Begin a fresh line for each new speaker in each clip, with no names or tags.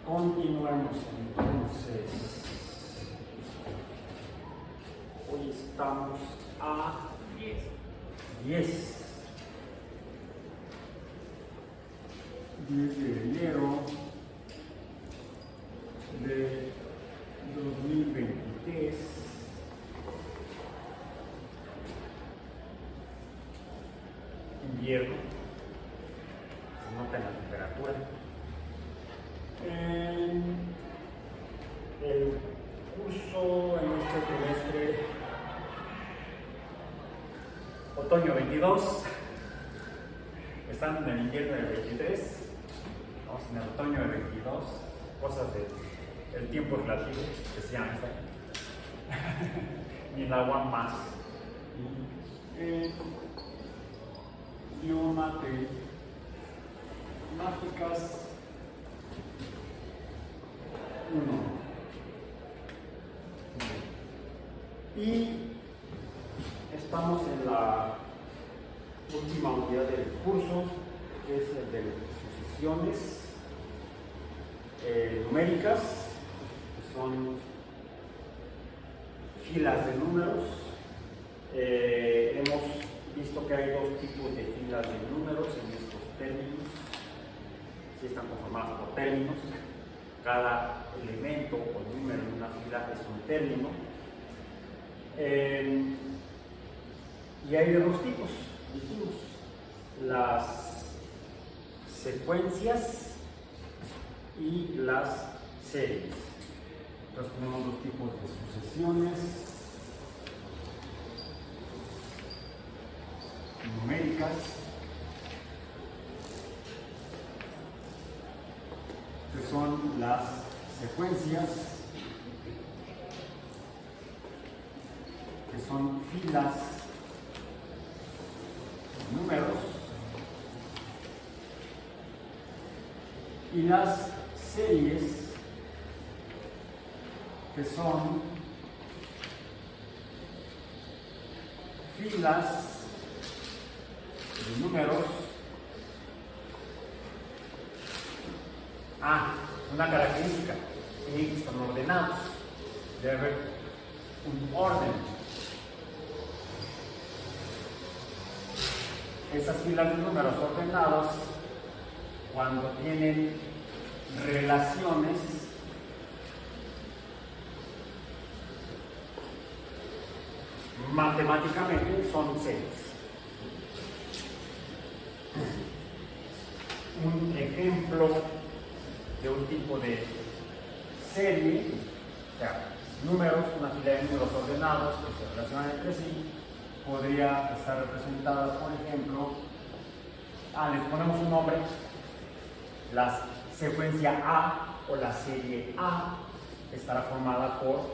Continuemos entonces. Hoy estamos a 10 de enero de 2023. Invierno, se nota en la temperatura. El curso en este trimestre otoño 22, están en el invierno del 23, vamos en el otoño del 22, cosas del tiempo relativo que se llama ni el agua más. Matemáticas 1. Y estamos en la última unidad del curso, que es el de sucesiones numéricas, que son filas de números. Hemos visto que hay dos tipos de filas de números en estos términos. Sí están conformados por términos. Cada elemento o número en una fila es un término. Y hay de dos tipos, dijimos, las secuencias y las series. Entonces tenemos dos tipos de sucesiones numéricas, que son las secuencias, que son filas de números, y las series, que son filas de números. Una característica, tienen que estar ordenados, debe haber un orden. Esas filas de números ordenados, cuando tienen relaciones matemáticamente, son series. Un ejemplo de un tipo de serie, o sea, números, una fila de números ordenados que se relacionan entre sí, podría estar representada, por ejemplo, les ponemos un nombre, la secuencia A o la serie A estará formada por,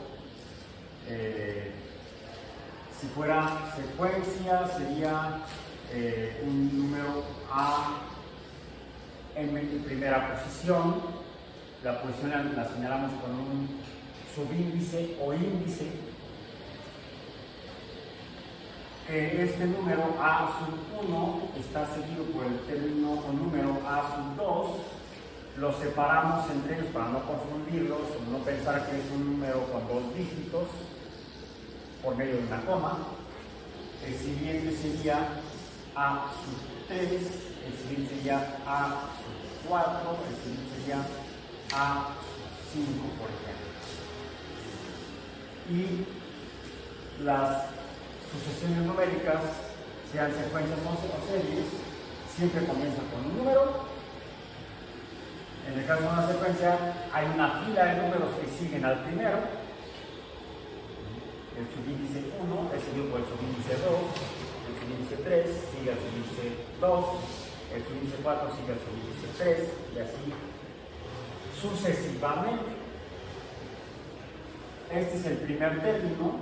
si fuera secuencia, sería un número A en primera posición. La posición la señalamos con un subíndice o índice. Este número A sub 1 está seguido por el término o número A sub 2. Los separamos entre ellos para no confundirlos, no pensar que es un número con dos dígitos por medio de una coma. El siguiente sería A sub 3, el siguiente sería A sub 4, el siguiente sería A sub 5, por ejemplo. Y las sucesiones numéricas, sean secuencias o series, siempre comienzan con un número. En el caso de una secuencia, hay una fila de números que siguen al primero. El subíndice 1 es seguido por el subíndice 2, el subíndice 3 sigue al subíndice 2, el subíndice 4 sigue al subíndice 3, y así sucesivamente. Este es el primer término.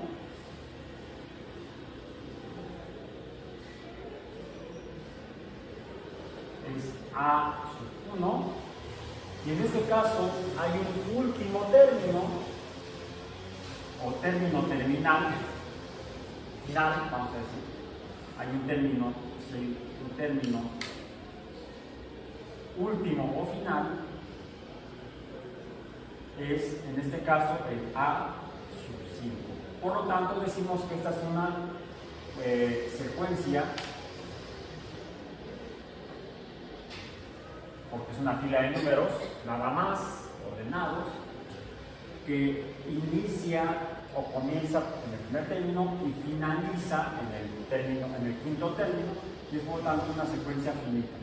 Es A sub 1, y en este caso hay un último término o término terminal, final, vamos a decir. Hay un término último o final, es, en este caso, el A sub 5. Por lo tanto, decimos que esta es una secuencia, porque es una fila de números, nada más, ordenados, que inicia o comienza en el primer término y finaliza en el quinto término, y es por lo tanto una secuencia finita.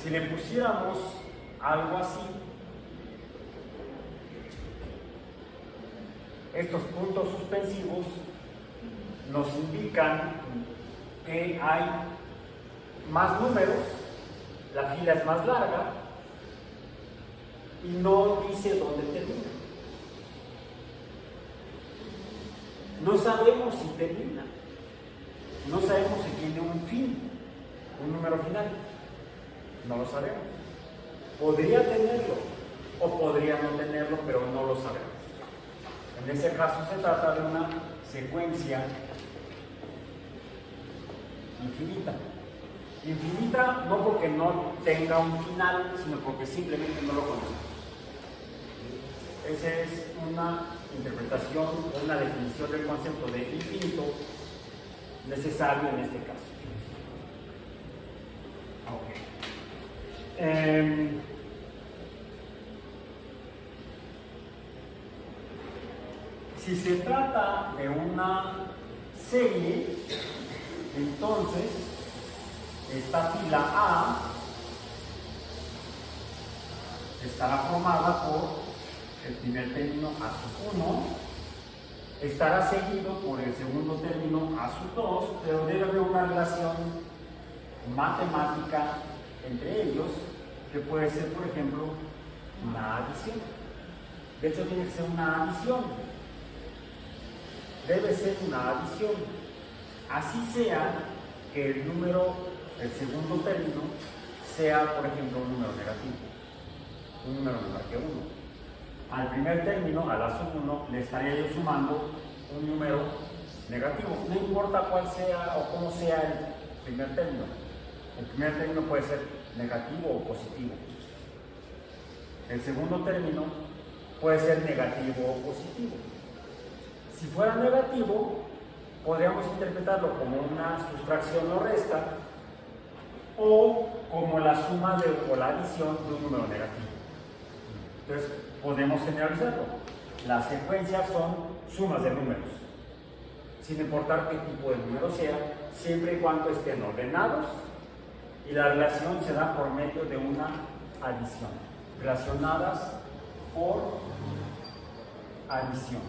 Si le pusiéramos algo así, estos puntos suspensivos nos indican que hay más números, la fila es más larga y no dice dónde termina. No sabemos si termina, no sabemos si tiene un fin, un número final, no lo sabemos. Podría tenerlo o podría no tenerlo, pero no lo sabemos. En ese caso se trata de una secuencia infinita. Infinita no porque no tenga un final, sino porque simplemente no lo conocemos. Esa es una interpretación, una definición del concepto de infinito necesario en este caso. Si se trata de una serie, entonces esta fila A estará formada por el primer término A sub 1, estará seguido por el segundo término A sub 2, pero debe haber una relación matemática entre ellos, que puede ser, por ejemplo, una adición. De hecho, tiene que ser una adición. Debe ser una adición. Así sea que el número, el segundo término, sea, por ejemplo, un número negativo, un número menor que 1. Al primer término, a la sub 1, le estaría yo sumando un número negativo. No importa cuál sea o cómo sea el primer término. El primer término puede ser negativo o positivo. El segundo término puede ser negativo o positivo. Si fuera negativo, podríamos interpretarlo como una sustracción o resta, o como la suma o la adición de un número negativo. Entonces, podemos generalizarlo. Las secuencias son sumas de números, sin importar qué tipo de número sea, siempre y cuando estén ordenados, y la relación se da por medio de una adición, relacionadas por adición.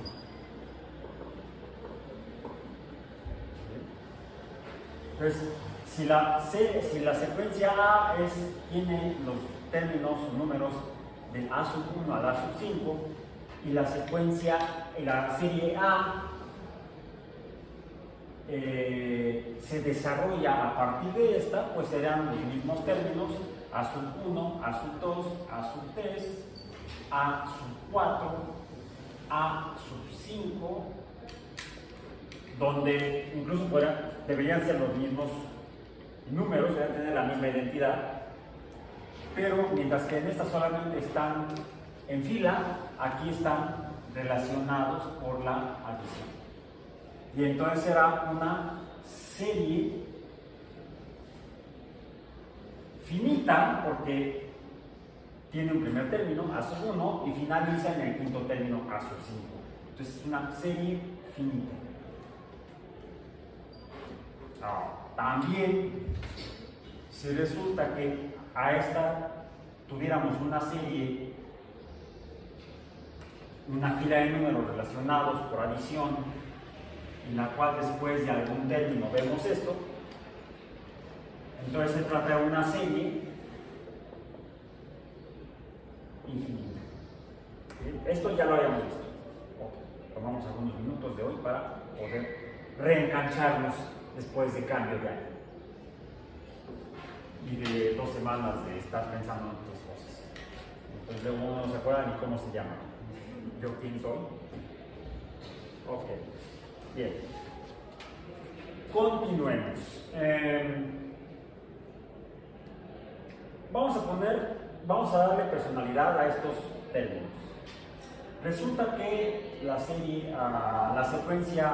Entonces, si la secuencia A tiene los términos o números del A sub 1 al A sub 5, y la serie A se desarrolla a partir de esta, pues serán los mismos términos: A sub 1, A sub 2, A sub 3, A sub 4, A sub 5, donde incluso deberían ser los mismos números, deberían tener la misma identidad, pero mientras que en esta solamente están en fila, aquí están relacionados por la adición. Y entonces será una serie finita, porque tiene un primer término, A sub 1, y finaliza en el quinto término, A sub 5. Entonces es una serie finita. También, si resulta que a esta tuviéramos una serie, una fila de números relacionados por adición, en la cual después de algún término vemos esto, entonces se trata de una serie infinita. ¿Sí? Esto ya lo habíamos visto. Tomamos algunos minutos de hoy para poder reengancharnos después de cambio de año y de 2 semanas de estar pensando en otras cosas. Entonces luego uno no se acuerda ni cómo se llama. ¿Yo quién soy? Ok, bien. Continuemos. Vamos a darle personalidad a estos términos. Resulta que la secuencia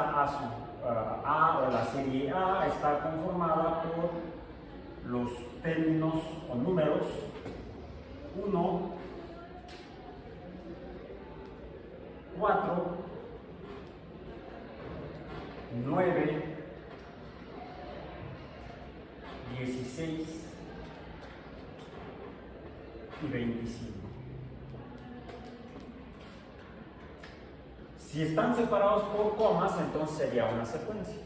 A o la serie A está conformada por los términos o números 1, 4, 9, 16 y 25. Si están separados por comas, entonces sería una secuencia.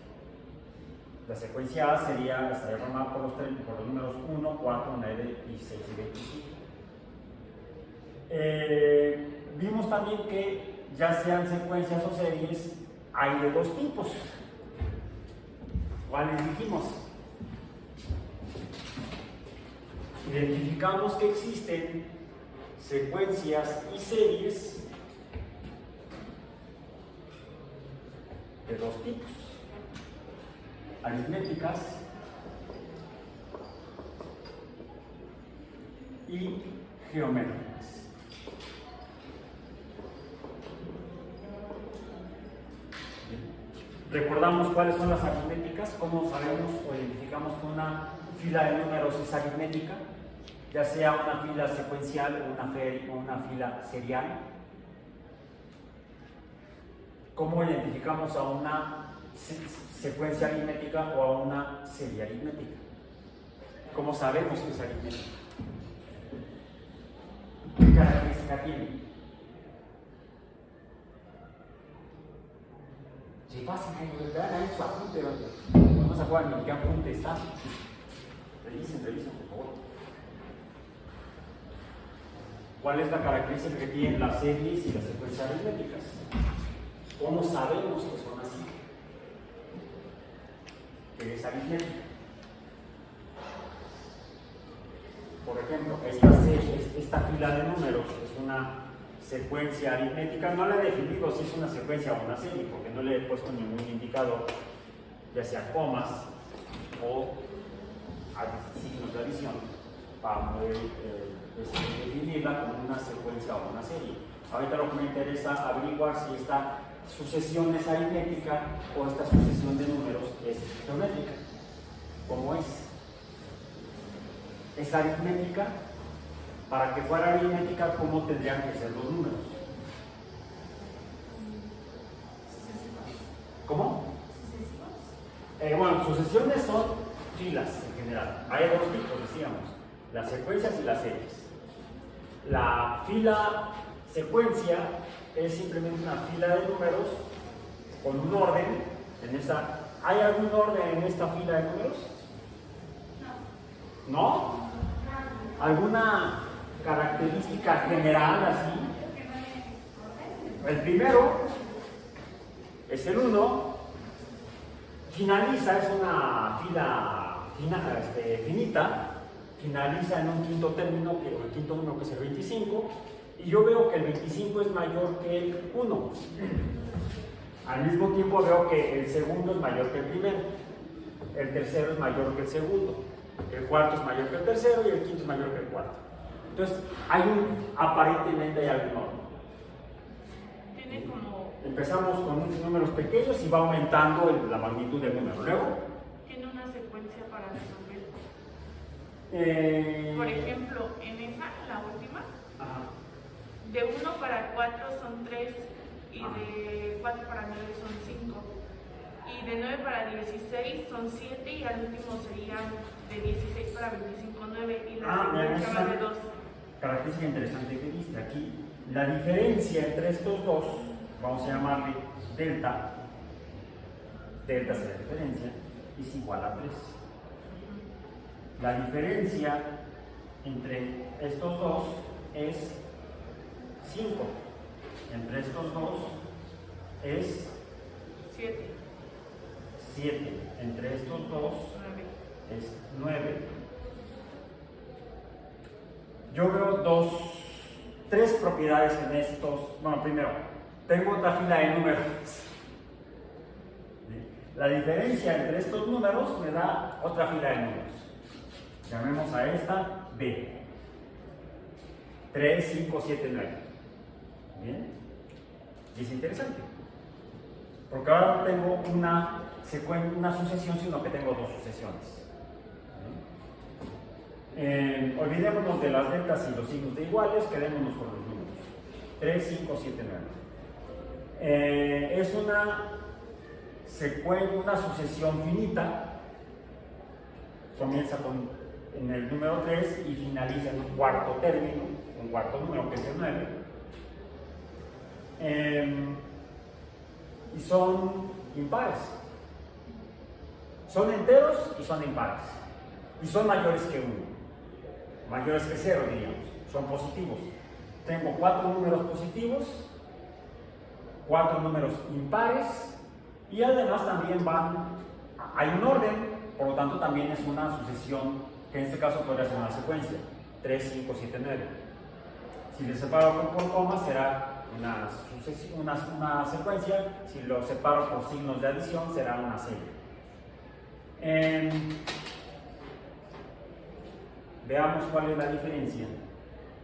La secuencia A estaría formada por los números 1, 4, 9, 16 y 25. Vimos también que ya sean secuencias o series, hay de dos tipos. ¿Cuáles dijimos? Identificamos que existen secuencias y series de dos tipos: aritméticas y geométricas. Recordamos cuáles son las aritméticas, cómo sabemos o identificamos que una fila de números es aritmética, ya sea una fila secuencial o una fila serial. ¿Cómo identificamos a una secuencia aritmética o a una serie aritmética? ¿Cómo sabemos que es aritmética? ¿Qué característica tiene? Si pasan ahí su apunte, no se acuerdan ni qué apunte está. Revisen, por favor. ¿Cuál es la característica que tienen las series y las secuencias aritméticas? ¿Cómo sabemos que son así? Que es aritmética. Por ejemplo, esta fila de números es una secuencia aritmética. No la he definido si es una secuencia o una serie, porque no le he puesto ningún indicador, ya sea comas o signos de adición, para poder definirla como una secuencia o una serie. Ahorita lo que me interesa averiguar si esta sucesión es aritmética o esta sucesión de números es geométrica. ¿Cómo es? ¿Es aritmética? Para que fuera aritmética, ¿cómo tendrían que ser los números? ¿Cómo? Bueno, sucesiones son filas en general. Hay dos tipos, decíamos, las secuencias y las series. La fila secuencia es simplemente una fila de números con un orden. ¿Hay algún orden en esta fila de números? ¿No? ¿Alguna característica general así? El primero es el 1, finaliza, es una fila finita, finaliza en un quinto término, el quinto número que es el 25, y yo veo que el 25 es mayor que el 1. Al mismo tiempo veo que el segundo es mayor que el primero, el tercero es mayor que el segundo, el cuarto es mayor que el tercero y el quinto es mayor que el cuarto. Entonces, aparentemente hay algún orden.
Tiene como...
Empezamos con unos números pequeños y va aumentando la magnitud del número. Luego,
tiene una secuencia para resolver.
Por
Por ejemplo, en la última,
ajá.
De 1 para 4 son 3 y de 4 para 9 son 5. Y de 9 para 16 son 7 y al último serían de 16 para 25, 9 y la secuencia va de 2.
Característica interesante que viste aquí. La diferencia entre estos dos, vamos a llamarle delta, delta es la diferencia, es igual a 3. La diferencia entre estos dos es 5. Entre estos dos es
7.
7. Entre estos dos
9.
es 9. Yo veo tres propiedades en estos. Bueno, primero, tengo otra fila de números La diferencia entre estos números me da otra fila de números. Llamemos a esta B. 3, 5, 7, 9. Bien. Y es interesante. Porque ahora no tengo una sucesión, sino que tengo dos sucesiones. Olvidémonos de las deltas y los signos de iguales, quedémonos con los números. 3, 5, 7, 9. Es una sucesión finita. Comienza en el número 3 y finaliza en un cuarto término, un cuarto número que es el 9. Y son impares. Son enteros y son impares. Y son mayores que 1. Mayores que 0, diríamos. Son positivos. Tengo 4 números positivos, 4 números impares, y además también hay un orden, por lo tanto también es una sucesión, que en este caso podría ser una secuencia, 3, 5, 7, 9. Si le separo por comas será una secuencia, si lo separo por signos de adición será una serie. Veamos cuál es la diferencia,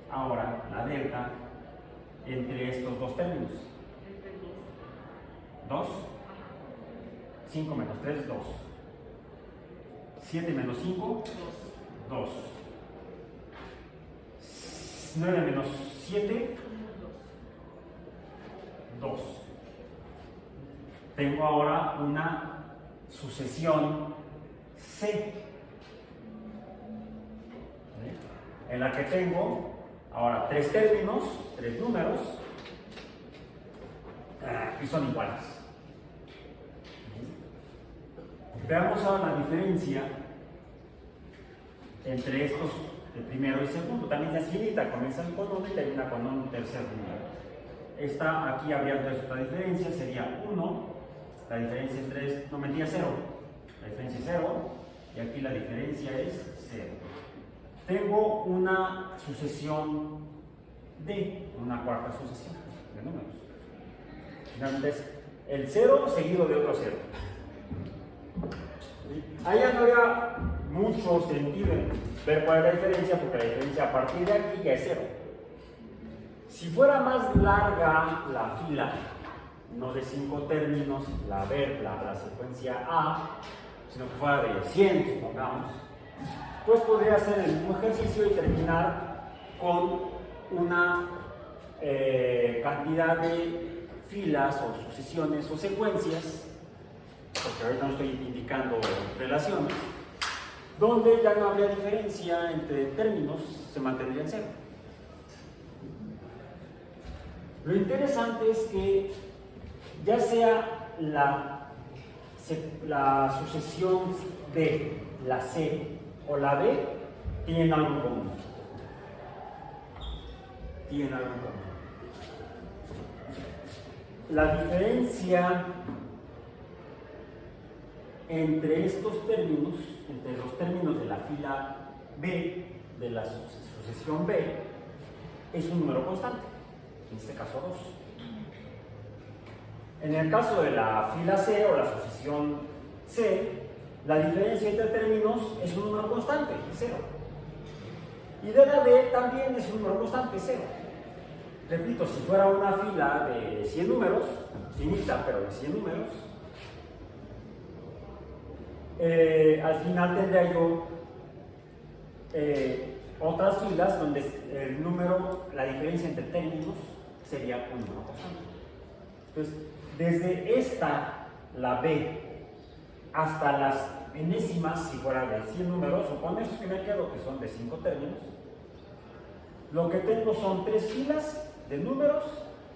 ahora la delta, entre estos dos términos. 2, 5 menos 3, 2. 7 menos 5, 2. 9 menos 7, 2. Tengo ahora una sucesión C, en la que tengo ahora 3 términos, 3 números, y son iguales. Veamos ahora la diferencia entre estos, el primero y segundo. También es finita, comienzan con 1 y termina con un tercer número. Aquí habría otra diferencia, sería 1, la diferencia es 3, no mentira, 0. La diferencia es 0, y aquí la diferencia es 0. Tengo una sucesión D, una cuarta sucesión de números. Entonces, el 0 seguido de otro 0. Ahí ya no habría mucho sentido en ver cuál es la diferencia, porque la diferencia a partir de aquí ya es 0. Si fuera más larga la fila, no de 5 términos, la secuencia A, sino que fuera de 100, supongamos, pues podría hacer el mismo ejercicio y terminar con una cantidad de filas o sucesiones o secuencias, porque ahorita no estoy indicando relaciones, donde ya no habría diferencia entre términos, se mantendría en 0. Lo interesante es que ya sea la sucesión D, la C o la B, tienen algo en común. La diferencia entre estos términos, entre los términos de la fila B, de la sucesión B, es un número constante, en este caso 2. En el caso de la fila C o la sucesión C, la diferencia entre términos es un número constante, 0. Y de la D también es un número constante, 0. Repito, si fuera una fila de 100 números, finita, pero de 100 números, al final tendría yo otras filas donde el número, la diferencia entre términos sería un número constante. Entonces, desde esta, la B, hasta las enésimas, si fuera de 100 números, o con estos que me quedo, que son de 5 términos, lo que tengo son 3 filas de números,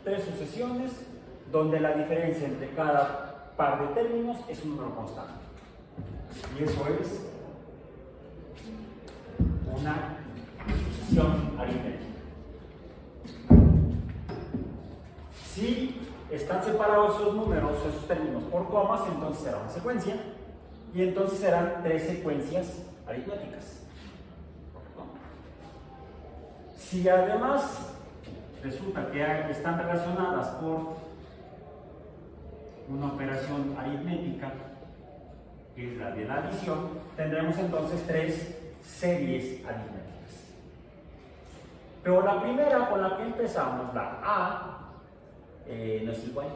3 sucesiones, donde la diferencia entre cada par de términos es un número constante. Y eso es una sucesión aritmética. Si están separados esos números, esos términos por comas, entonces será una secuencia, y entonces serán 3 secuencias aritméticas. Si además resulta que están relacionadas por una operación aritmética, que es la de la adición, tendremos entonces 3 series aritméticas. Pero la primera con la que empezamos, la A, no es igual,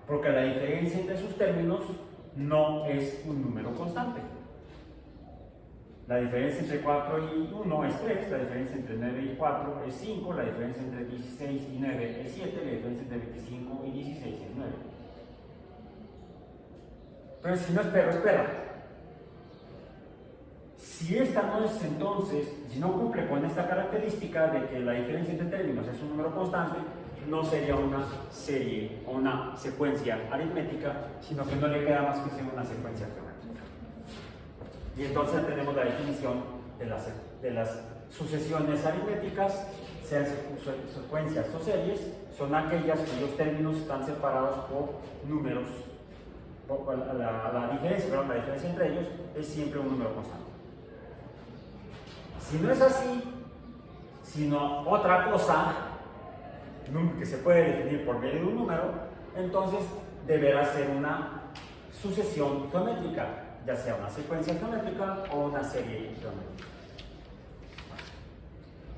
porque la diferencia entre sus términos no es un número constante. La diferencia entre 4 y 1 es 3, la diferencia entre 9 y 4 es 5, la diferencia entre 16 y 9 es 7, la diferencia entre 25 y 16 es 9. Pero si no, espera. Si esta no es entonces, si no cumple con esta característica de que la diferencia entre términos es un número constante, no sería una serie o una secuencia aritmética, sino que no le queda más que ser una secuencia geométrica. Y entonces tenemos la definición de las sucesiones aritméticas, sean secuencias o series, son aquellas cuyos términos están separados por números. La diferencia entre ellos es siempre un número constante. Si no es así, sino otra cosa que se puede definir por medio de un número, entonces deberá ser una sucesión geométrica, ya sea una secuencia geométrica o una serie geométrica.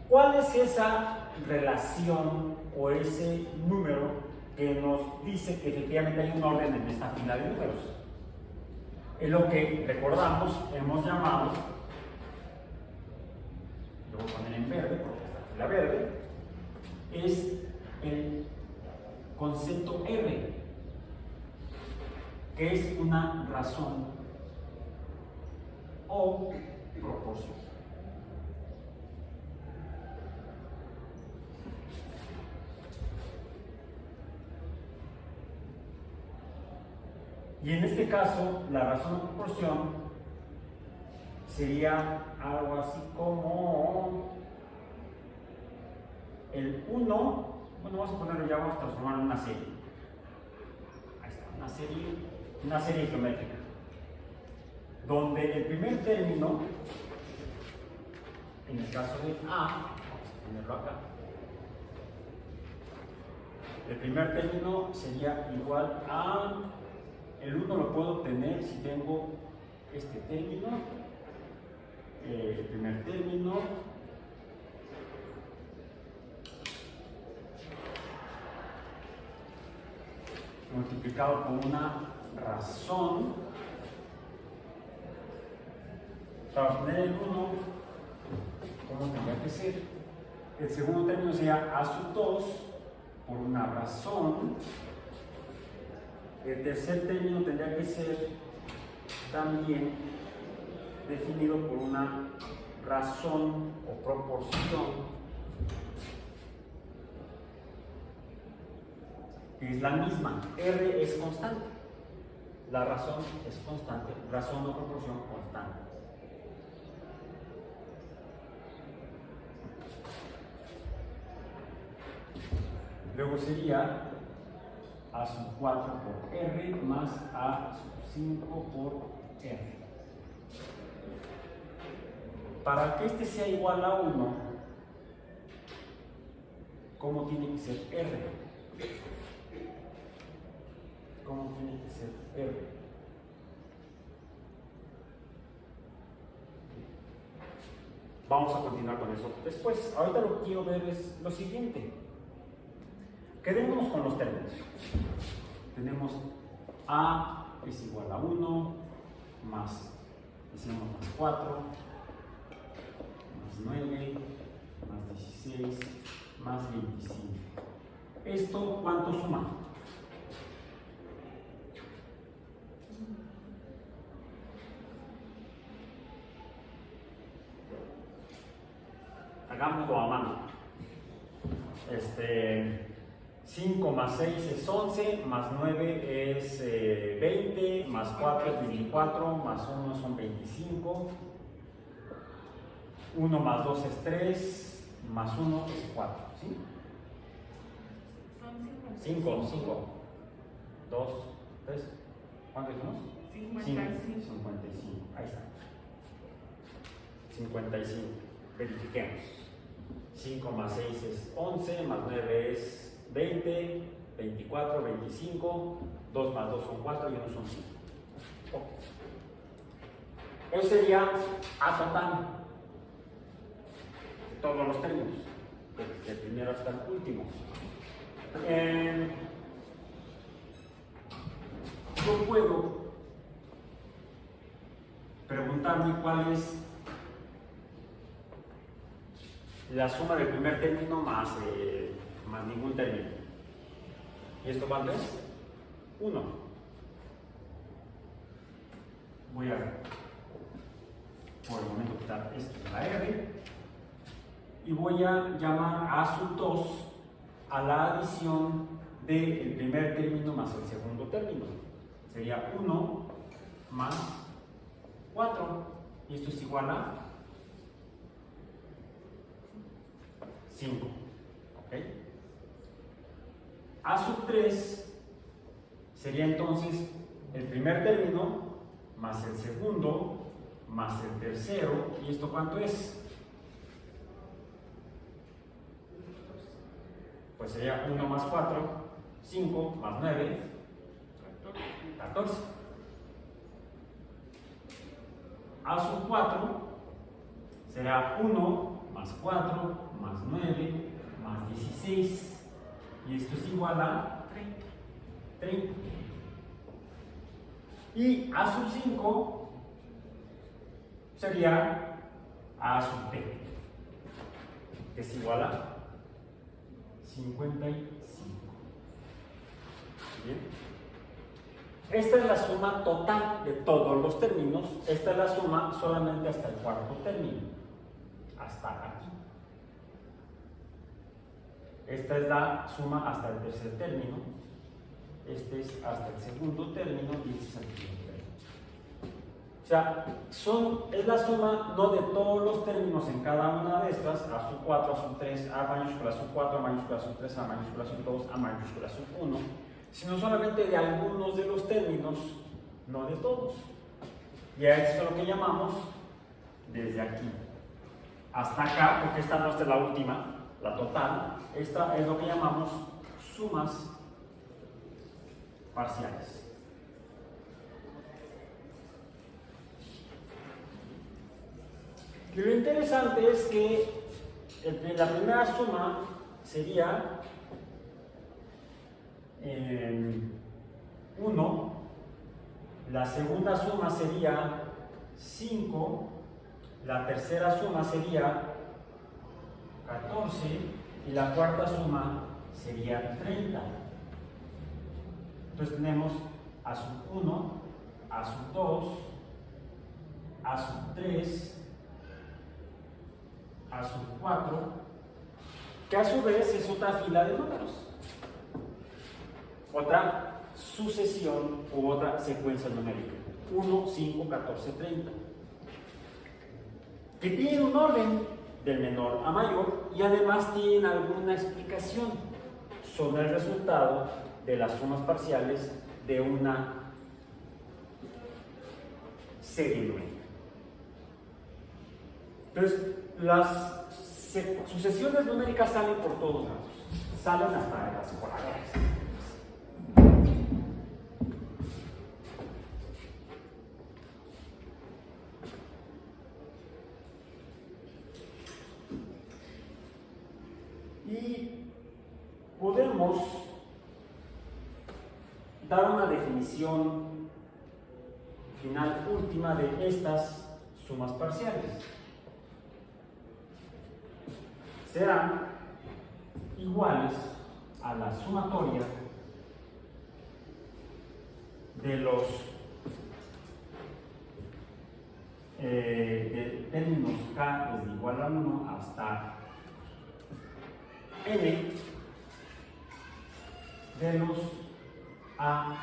¿Cuál es esa relación o ese número que nos dice que efectivamente hay un orden en esta fila de números? Es lo que, recordamos, hemos llamado, lo voy a poner en verde porque esta fila verde, es el concepto R, que es una razón o proporción. Y en este caso, la razón o proporción sería algo así como el 1, bueno, vamos a ponerlo ya, vamos a transformarlo en una serie. Ahí está, una serie geométrica, donde el primer término, en el caso de A, vamos a ponerlo acá, el primer término sería igual a, el 1 lo puedo obtener si tengo este término, el primer término, multiplicado por una razón. Para obtener el 1, ¿cómo tendría que ser? El segundo término sería A sub 2 por una razón. El tercer término tendría que ser también definido por una razón o proporción, que es la misma. R es constante, la razón es constante, razón o proporción constante. Luego sería A sub 4 por R más A sub 5 por R. Para que este sea igual a 1, ¿cómo tiene que ser R? ¿Cómo tiene que ser R? Vamos a continuar con eso después. Ahorita lo que quiero ver es lo siguiente. Quedémonos con los términos. Tenemos A es igual a 1, más, decimos más 4, más 9, más 16, más 25. ¿Esto cuánto suma? Hagámoslo a mano. 5 más 6 es 11, más 9 es 20, más 4 es 24, más 1 son 25, 1 más 2 es 3, más 1 es 4, ¿sí?
Son
5, 2, 3, ¿cuánto dijimos?
55.
55, ahí está. 55, verifiquemos. 5 más 6 es 11, más 9 es 20, 24, 25, 2 más 2 son 4 y 1 son 5. Eso sería A total. Todos los términos, desde el primero hasta el último. Yo puedo preguntarme cuál es la suma del primer término más ningún término. ¿Y esto cuánto es? 1. Voy a, por el momento, quitar esto de la R y voy a llamar a sub 2 a la adición del primer término más el segundo término. Sería 1 más 4, y esto es igual a 5. ¿Ok? A sub 3 sería entonces el primer término más el segundo más el tercero, y esto ¿cuánto es? Pues sería 1 más 4, 5 más 9, 14. A sub 4 será 1 más 4 más 9 más 16, y esto es igual a 30. Y A sub 5 sería A sub t, que es igual a 55. Bien. Esta es la suma total de todos los términos. Esta es la suma solamente hasta el cuarto término, hasta aquí. Esta es la suma hasta el tercer término. Este es hasta el segundo término y este es el primer término. O sea, es la suma no de todos los términos en cada una de estas, A sub 4, A sub 3, A mayúscula sub 4, A mayúscula sub 3, A mayúscula sub 2, A mayúscula sub 1, sino solamente de algunos de los términos, no de todos. Y a esto es lo que llamamos desde aquí hasta acá, porque esta no es la última, la total. Esta es lo que llamamos sumas parciales. Y lo interesante es que la primera suma sería 1, la segunda suma sería 5, la tercera suma sería 14 y la cuarta suma sería 30. Entonces tenemos A sub 1, A sub 2, A sub 3, A sub 4, que a su vez es otra fila de números, otra sucesión u otra secuencia numérica, 1, 5, 14, 30, que tienen un orden del menor a mayor y además tienen alguna explicación. Son el resultado de las sumas parciales de una serie numérica. Entonces, las sucesiones numéricas salen por todos lados, salen hasta de las polaridades. Y podemos dar una definición final última de estas sumas parciales. Serán iguales a la sumatoria de los de términos k desde igual a 1 hasta n de los a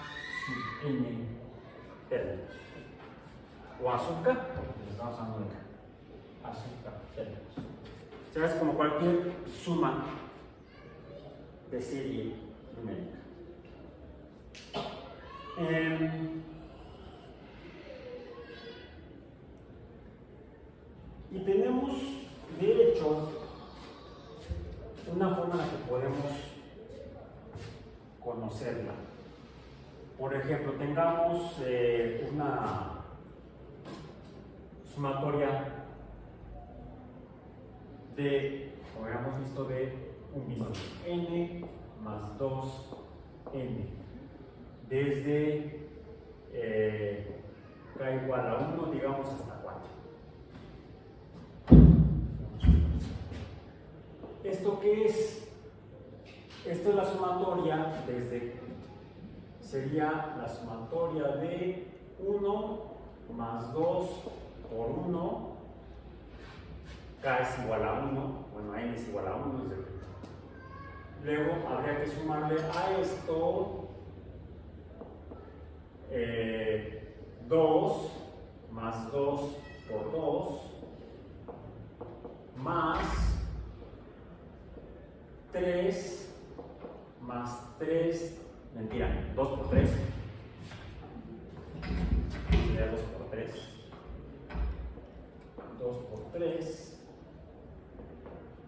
sub n términos, o a sub k, porque estamos hablando de k, a sub k términos. O sea, es como cualquier suma de serie numérica. Y tenemos, de hecho, una forma en la que podemos conocerla. por ejemplo, tengamos una sumatoria de, como habíamos visto, de un binomio n más 2n desde k igual a 1, digamos, hasta 4. ¿Esto qué es? Esto es la sumatoria sería la sumatoria de 1 más 2 por 1, k es igual a 1, bueno, n es igual a 1, es decir. Luego habría que sumarle a esto 2 más 2 por 2 más 3 más 3, mentira, 2 por 3, sería 2 por 3, 2 por 3,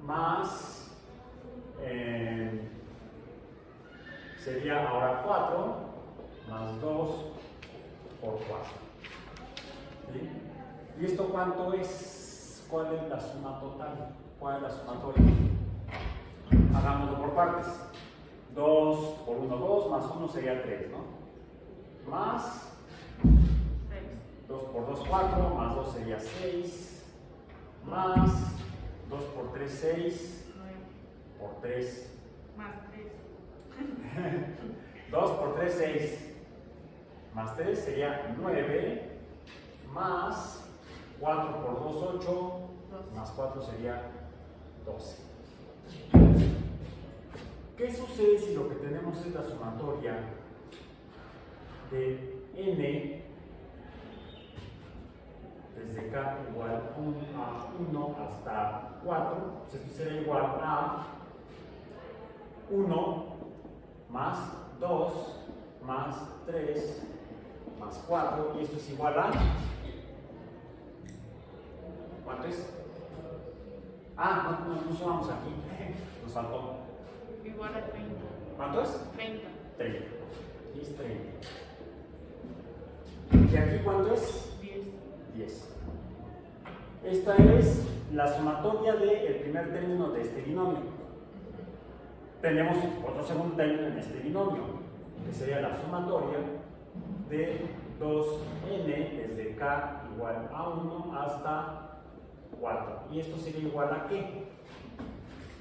más, sería ahora 4, más 2 por 4. ¿Sí? ¿Y esto cuánto es? ¿Cuál es la suma total? ¿Cuál es la sumatoria? Hagámoslo por partes. 2 por 1, 2, más 1 sería 3, ¿no? Más 2 por 2, 4, más 2 sería 6, más 2 por 3, 6,
9
por 3,
más 3.
2 por 3, 6, más 3 sería 9, más 4 por 2, 8, más 4 sería 12. ¿Qué sucede si lo que tenemos es la sumatoria de n desde k igual a 1 hasta 4? Pues esto será igual a 1 más 2 más 3 más 4, y esto es igual a, ¿cuánto es? Ah, no sumamos aquí, nos faltó.
Igual a 30.
¿Cuánto es?
30.
30. Aquí es 30. ¿Y aquí cuánto es?
10.
10. Esta es la sumatoria del primer término de este binomio. Tenemos otro segundo término en este binomio, que sería la sumatoria de 2n desde k igual a 1 hasta 4. ¿Y esto sería igual a qué?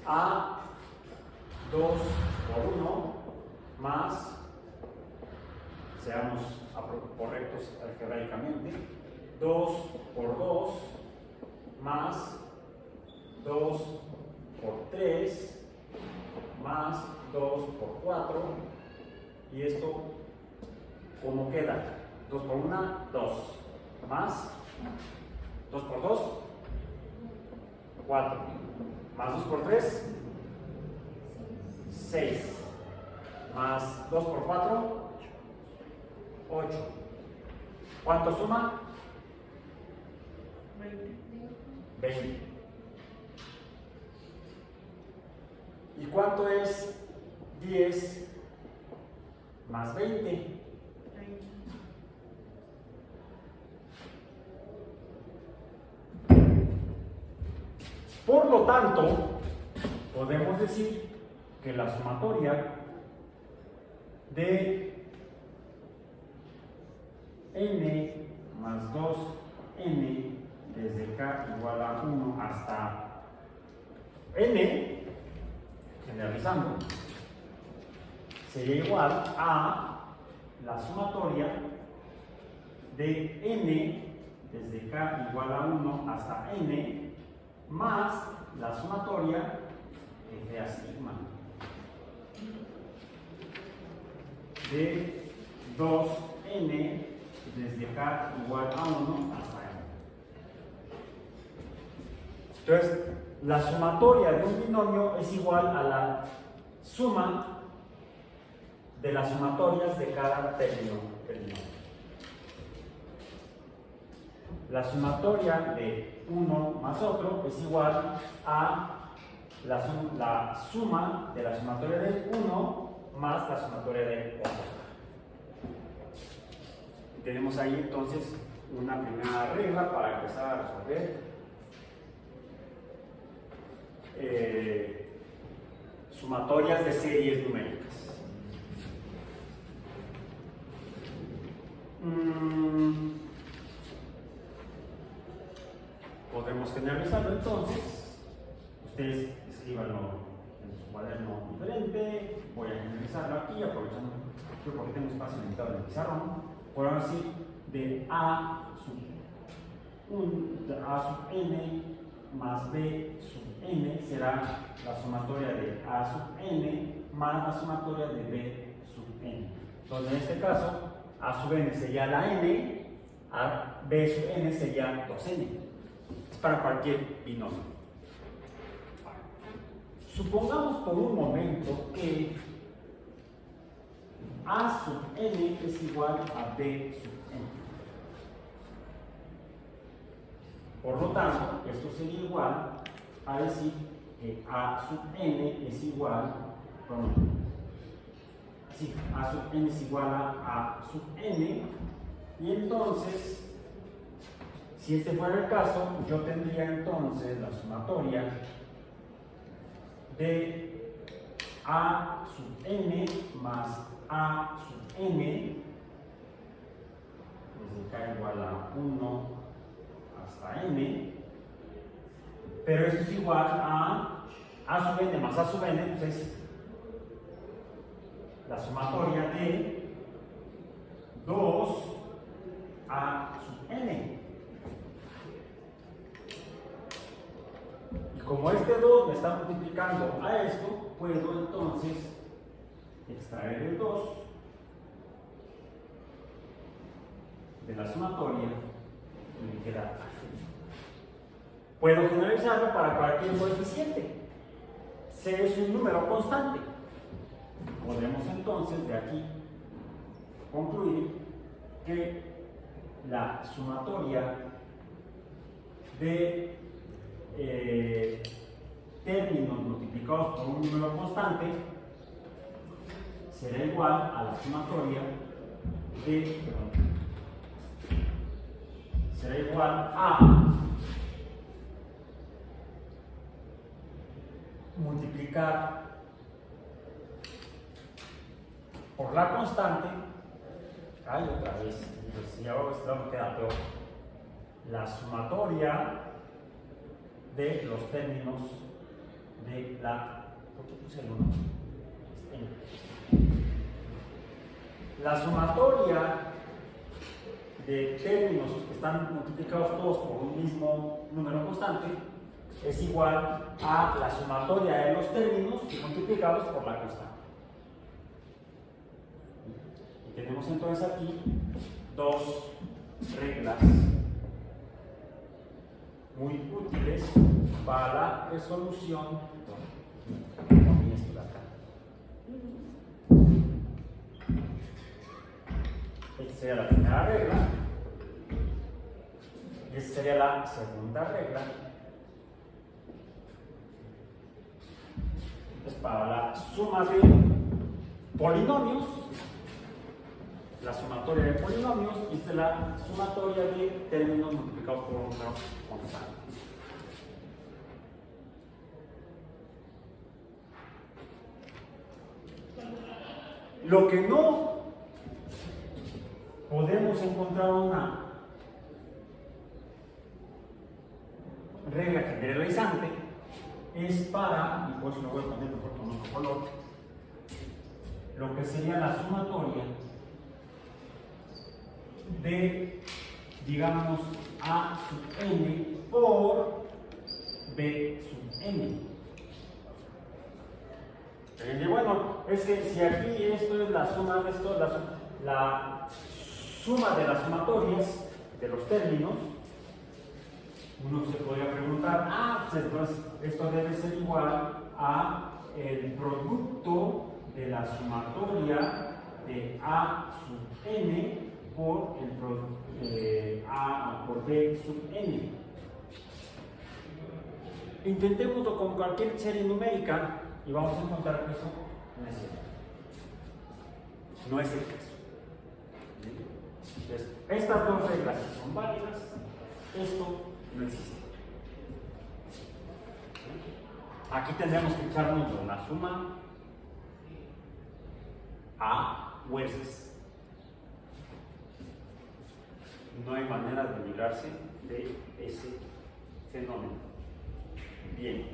A 2 por 1 más, seamos correctos algebraicamente, 2 por 2 más 2 por 3 más 2 por 4, y esto, ¿cómo queda? 2 por 1, 2, más 2 por 2, 4, más 2 por 3, 6, más 2 por 4, 8. ¿Cuánto suma? 20. ¿Y cuánto es 10 más 20? Por lo tanto, podemos decir que la sumatoria de n más 2n desde k igual a 1 hasta n, generalizando, sería igual a la sumatoria de n desde k igual a 1 hasta n más la sumatoria f a sigma de 2n desde k igual a 1 hasta n. Entonces, la sumatoria de un binomio es igual a la suma de las sumatorias de cada término del binomio. La sumatoria de uno más otro es igual a la suma de la sumatoria del 1 más la sumatoria del otro. tenemos ahí entonces una primera regla para empezar a resolver sumatorias de series numéricas. Podemos generalizarlo entonces. Ustedes escríbanlo en su cuaderno diferente. Voy a generalizarlo aquí, aprovechando porque tengo espacio limitado en el pizarrón. Podemos decir de A sub n más B sub n será la sumatoria de A sub n más la sumatoria de B sub n. Entonces, en este caso, A sub n sería la n, B sub n sería 2n. Es para cualquier binomio. Supongamos por un momento que A sub n es igual a B sub n. Por lo tanto, esto sería igual a decir que A sub n es igual, A sub n es igual a sub n, y entonces, si este fuera el caso, yo tendría entonces la sumatoria de A sub n más A sub n, es k igual a 1 hasta n, pero esto es igual a sub n más A sub n, pues es la sumatoria de 2 A sub n. Y como este 2 me está multiplicando a esto, puedo entonces extraer el 2 de la sumatoria y me queda. Puedo generalizarlo para cualquier coeficiente. C es un número constante. Podemos entonces de aquí concluir que la sumatoria de términos multiplicados por un número constante será igual a la sumatoria de, será igual a multiplicar por la constante, otra vez, si ahora esto queda peor, la sumatoria de los términos de la, ¿por qué puse el 1? La sumatoria de términos que están multiplicados todos por un mismo número constante es igual a la sumatoria de los términos multiplicados por la constante. Y tenemos entonces aquí dos reglas muy útiles para la resolución de esto de acá. Esta sería la primera regla y esta sería la segunda regla. Es para la suma de polinomios, la sumatoria de polinomios, y esta es la sumatoria de términos multiplicados por un número constante. Lo que no podemos encontrar una regla generalizante es para, y por eso lo voy a poner mejor con otro color, lo que sería la sumatoria de, digamos, A sub n por B sub n. Y bueno, es que si aquí esto es la suma de esto, la suma de las sumatorias de los términos, uno se podría preguntar, pues entonces esto debe ser igual a el producto de la sumatoria de A sub n por A por B sub n. Intentémoslo con cualquier serie numérica y vamos a encontrar que eso no es cierto. No es el caso. Entonces, Estas dos reglas sí son válidas, esto no existe. Aquí tendremos que echarnos una suma a huesos. No hay manera de librarse de ese fenómeno. Bien,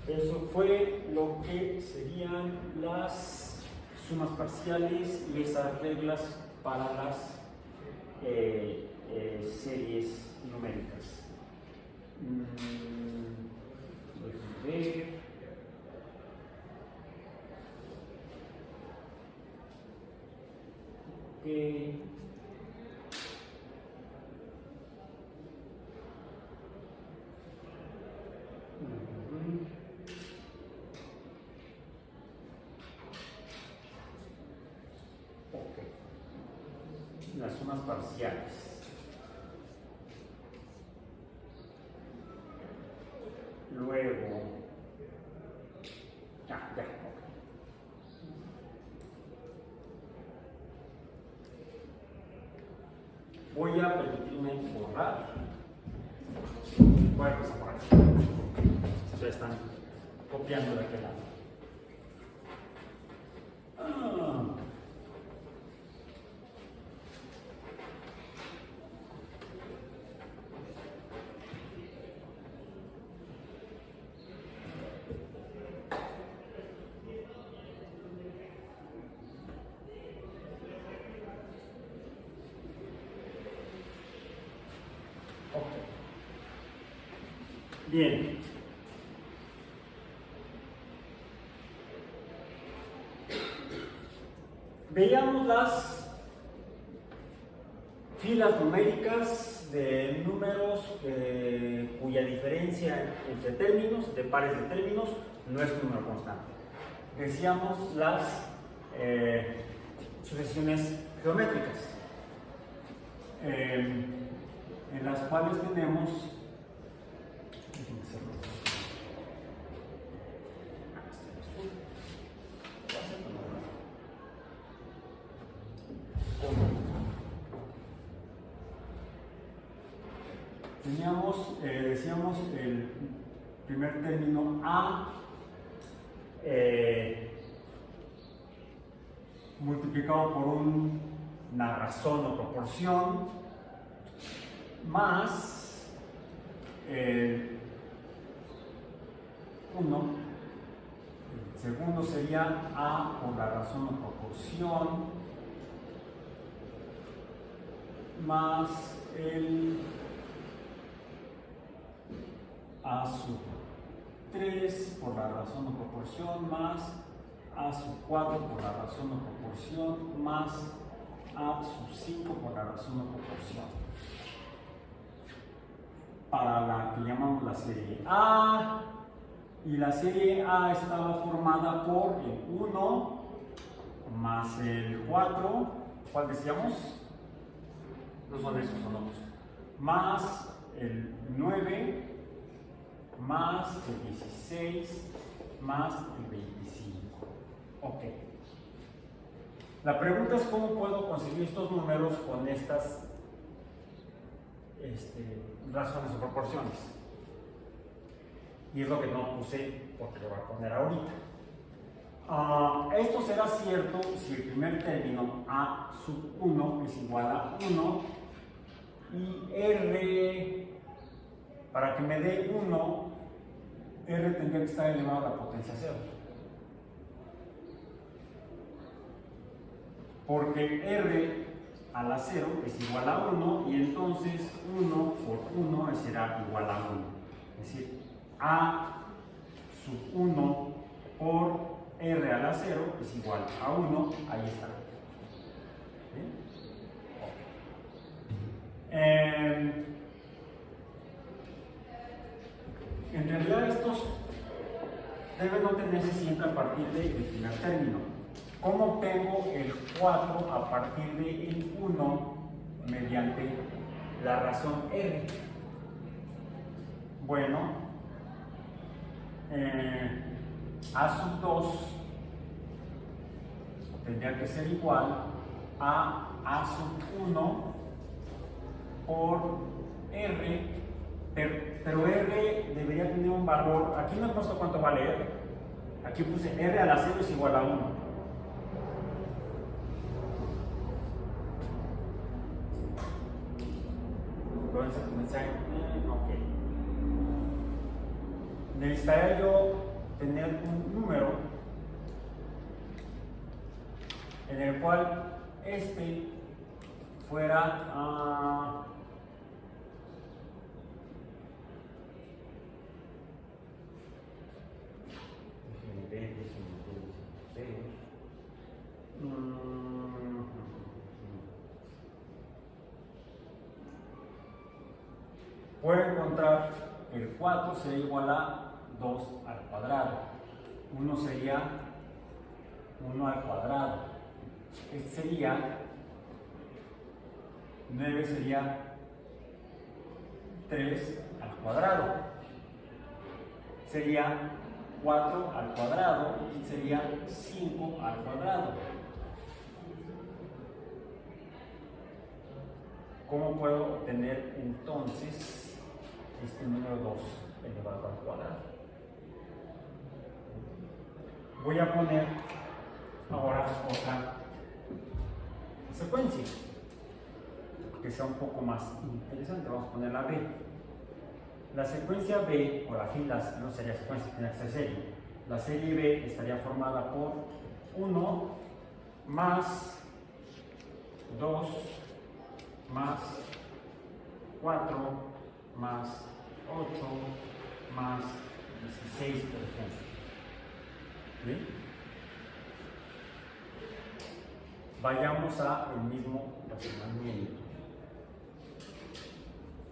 eso fue lo que serían las sumas parciales y esas reglas para las series numéricas. Déjenme ver. Okay. Las sumas parciales. Luego, ya, ok. Voy a permitirme borrar. Voy a empezar por aquí. Ya están copiando de aquel lado. Bien. Veamos las filas numéricas de números cuya diferencia entre términos, de pares de términos, no es un número constante. Decíamos las sucesiones geométricas, en las cuales tenemos decíamos el primer término A multiplicado por una razón o proporción más 1. El segundo sería A por la razón o proporción más el A sub 3 por la razón o proporción más A sub 4 por la razón o proporción más A sub 5 por la razón o proporción. Para la que llamamos la serie A, y la serie A estaba formada por el 1 más el 4, ¿cuál decíamos? No son esos, son otros. Más el 9 más el 16 más el 25. Ok. La pregunta es cómo puedo conseguir estos números con estas razones o proporciones. Y es lo que no puse porque lo voy a poner ahorita. Esto será cierto si el primer término A sub 1 es igual a 1 y R, para que me dé 1, R tendría que estar elevado a la potencia 0. Porque R a la 0 es igual a 1 y entonces 1 por 1 será igual a 1. Es decir, A sub 1 por R a la 0 es igual a 1, ahí está. En realidad estos deben obtenerse siempre a partir del primer término. ¿Cómo obtengo el 4 a partir del 1 mediante la razón R? Bueno, A sub 2 tendría que ser igual a A sub 1 por R, pero R debería tener un valor. Aquí no he puesto cuánto vale R. Aquí puse R a la 0 es igual a 1. Vamos a comenzar. Ok. Necesitaría yo tener un número en el cual este fuera puedo encontrar el 4 sería igual a 2 al cuadrado. 1 sería 1 al cuadrado. Este sería 9 sería 3 al cuadrado. Sería 4 al cuadrado y sería 5 al cuadrado. ¿Cómo puedo obtener entonces este número 2 elevado al cuadrado? Voy a poner ahora otra secuencia que sea un poco más interesante. Vamos a poner la B. La secuencia B, o la fila, no sería secuencia, tiene que ser serie. La serie B estaría formada por 1 más 2 más 4 más 8 más 16, por ejemplo. ¿Bien? Vayamos al mismo razonamiento.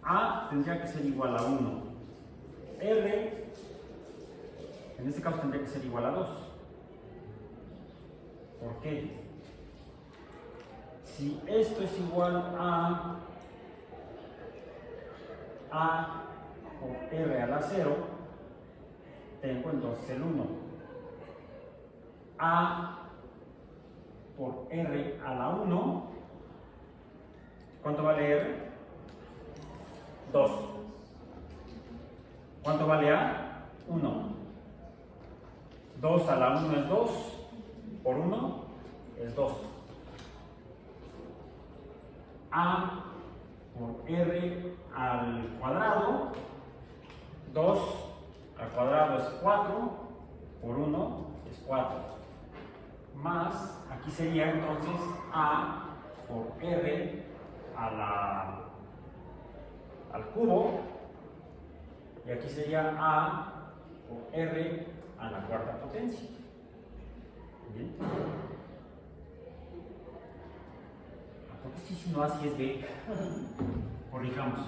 A tendría que ser igual a 1. R, en este caso, tendría que ser igual a 2. ¿Por qué? Si esto es igual a por R a la 0, tengo entonces el 1. A por R a la 1, ¿cuánto vale R? 2. ¿Cuánto vale A? 1. 2 a la 1 es 2, por 1 es 2. A por R al cuadrado, 2 al cuadrado es 4, por 1 es 4. Más, aquí sería entonces A por R al cubo, y aquí sería A por R a la cuarta potencia. ¿Bien? Porque si no así es B. Corrijamos.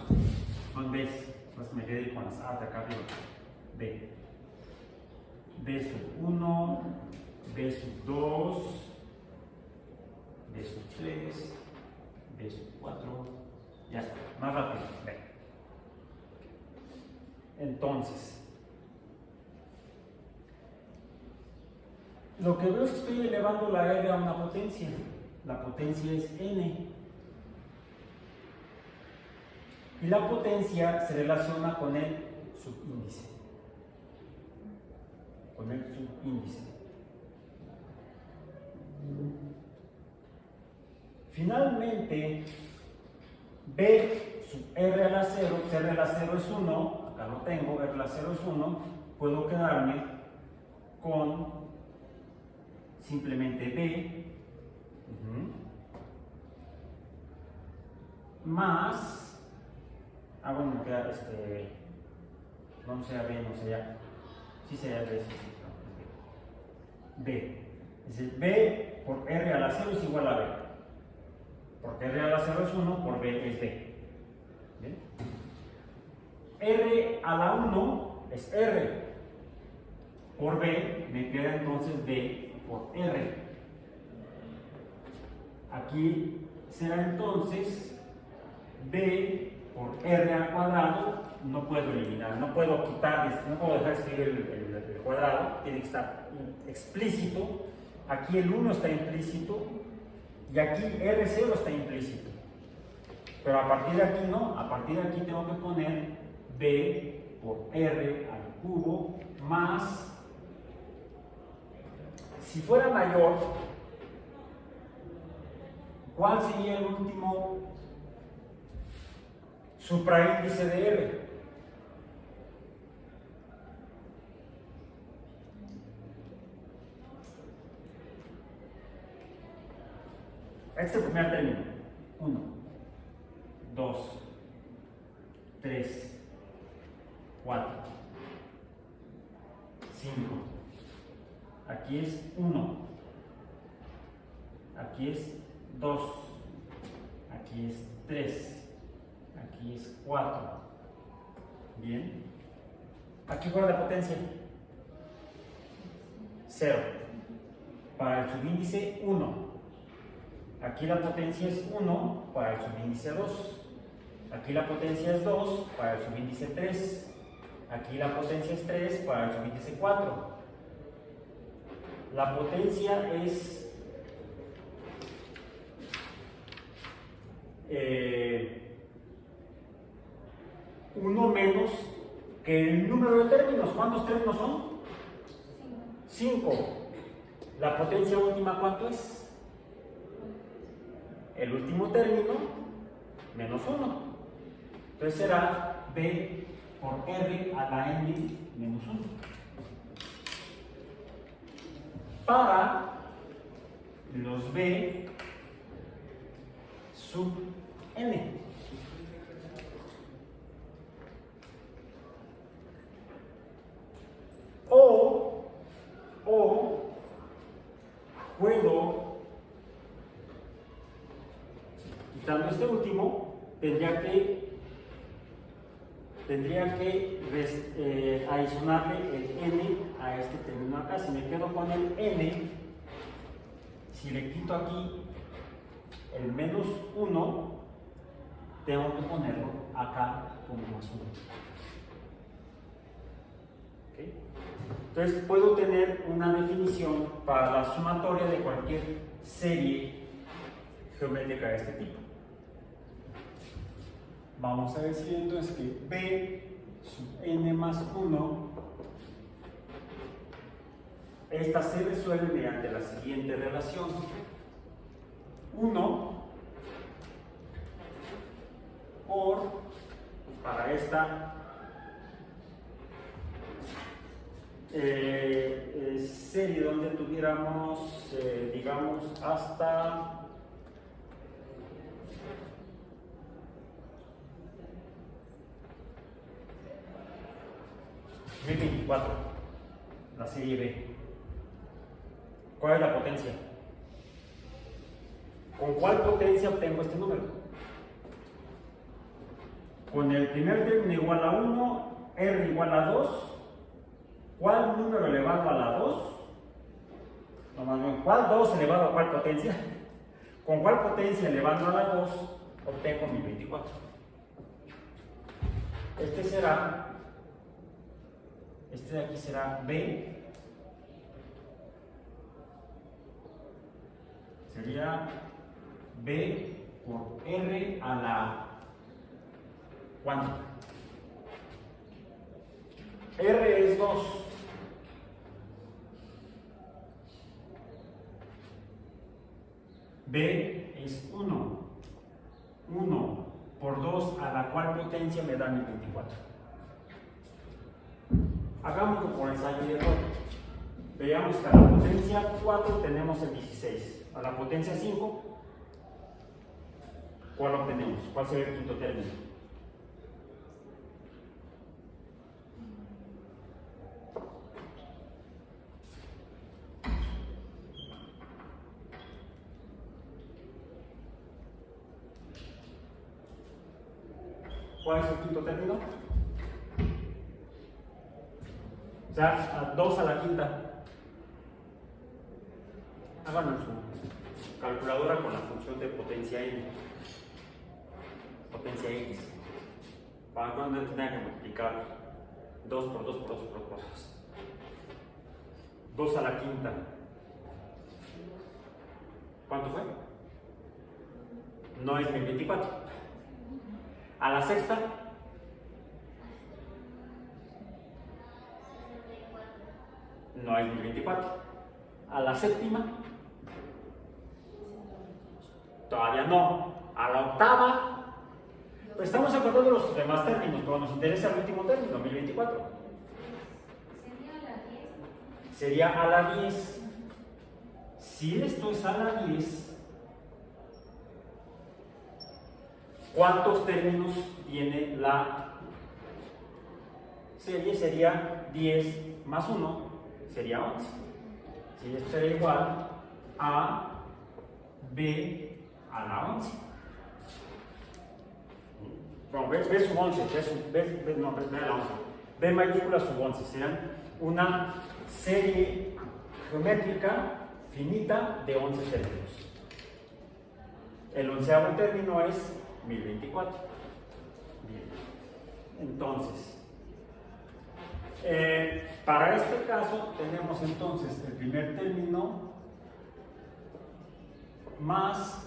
Son B's. Entonces me quedé con las A de acá arriba. B. B sub 1, B sub 2, B sub 3, B sub 4. Ya está. Más rápido. B. Entonces, lo que veo es que estoy elevando la R a una potencia. La potencia es N. Y la potencia se relaciona con el subíndice. Con el subíndice. Finalmente, B sub R a la 0, si R a la 0 es 1, acá lo tengo, R a la 0 es 1, puedo quedarme con simplemente B más, bueno, me queda no sea B, no sería, sí sería B, sí, no, B. Es decir, B por R a la 0 es igual a B. Porque R a la 0 es 1, por B es B. ¿Bien? R a la 1 es R. Por B me queda entonces B por R. Aquí será entonces B por R al cuadrado. No puedo eliminar, no puedo quitar, no puedo dejar de escribir el cuadrado, tiene que estar explícito. Aquí el 1 está implícito y aquí R0 está implícito. Pero a partir de aquí no, a partir de aquí tengo que poner b por r al cubo más, si fuera mayor, ¿cuál sería el último supraíndice de r? Este es el primer término. 1, 2, 3, 4, 5. Aquí es 1. Aquí es 2. Aquí es 3. Aquí es 4. Bien. Aquí fuera la potencia. 0. Para el subíndice 1. Aquí la potencia es 1 para el subíndice 2. Aquí la potencia es 2 para el subíndice 3. Aquí la potencia es 3 para el subíndice 4. La potencia es 1 menos que el número de términos. ¿Cuántos términos son? 5. La potencia última, ¿cuánto es? El último término menos 1. Entonces será b por r a la n menos 1. Para los b sub n. O puedo, quitando este último, tendría que adicionarle el n a este término acá. Si me quedo con el n, si le quito aquí el menos 1, tengo que ponerlo acá como más 1. ¿Okay? Entonces puedo tener una definición para la sumatoria de cualquier serie geométrica de este tipo. Vamos a decir entonces que b sub n más 1, esta se resuelve mediante la siguiente relación. 1 por, para esta serie donde tuviéramos, digamos, hasta B24, la serie B. ¿Cuál es la potencia? ¿Con cuál potencia obtengo este número? Con el primer término igual a 1, R igual a 2. ¿Cuál número elevado a la 2? No, más bien, ¿cuál 2 elevado a cuál potencia? ¿Con cuál potencia elevando a la 2 obtengo mi 24? Este de aquí será B. Sería B por R a la ¿cuánto? R es 2. B es 1. 1 por 2 a la cual potencia me da mi 24. Hagámoslo por ensayo y error. Veamos que a la potencia 4 tenemos el 16. A la potencia 5, ¿cuál obtenemos? ¿Cuál sería el quinto término? ¿Cuál es el quinto término? O sea, 2 a la quinta. Hagan en su calculadora con la función de potencia n, potencia x, para que no tenga que multiplicar 2 por 2 por 2 por cosas. 2 a la quinta. ¿Cuánto fue? No es 1024. A la sexta, no es 1024. A la séptima, todavía no. A la octava, pues estamos acordando los demás términos, pero nos interesa el último término, 1024. Sería a la 10. Si esto es a la 10, ¿cuántos términos tiene la serie? Sería 10 más 1, sería 11. Si esto sería igual a B a la 11. Bueno, B sub 11, no, B a la 11. B mayúscula sub 11, serán una serie geométrica finita de 11 términos. El 11º término es 1024. Bien. Entonces, para este caso tenemos entonces el primer término más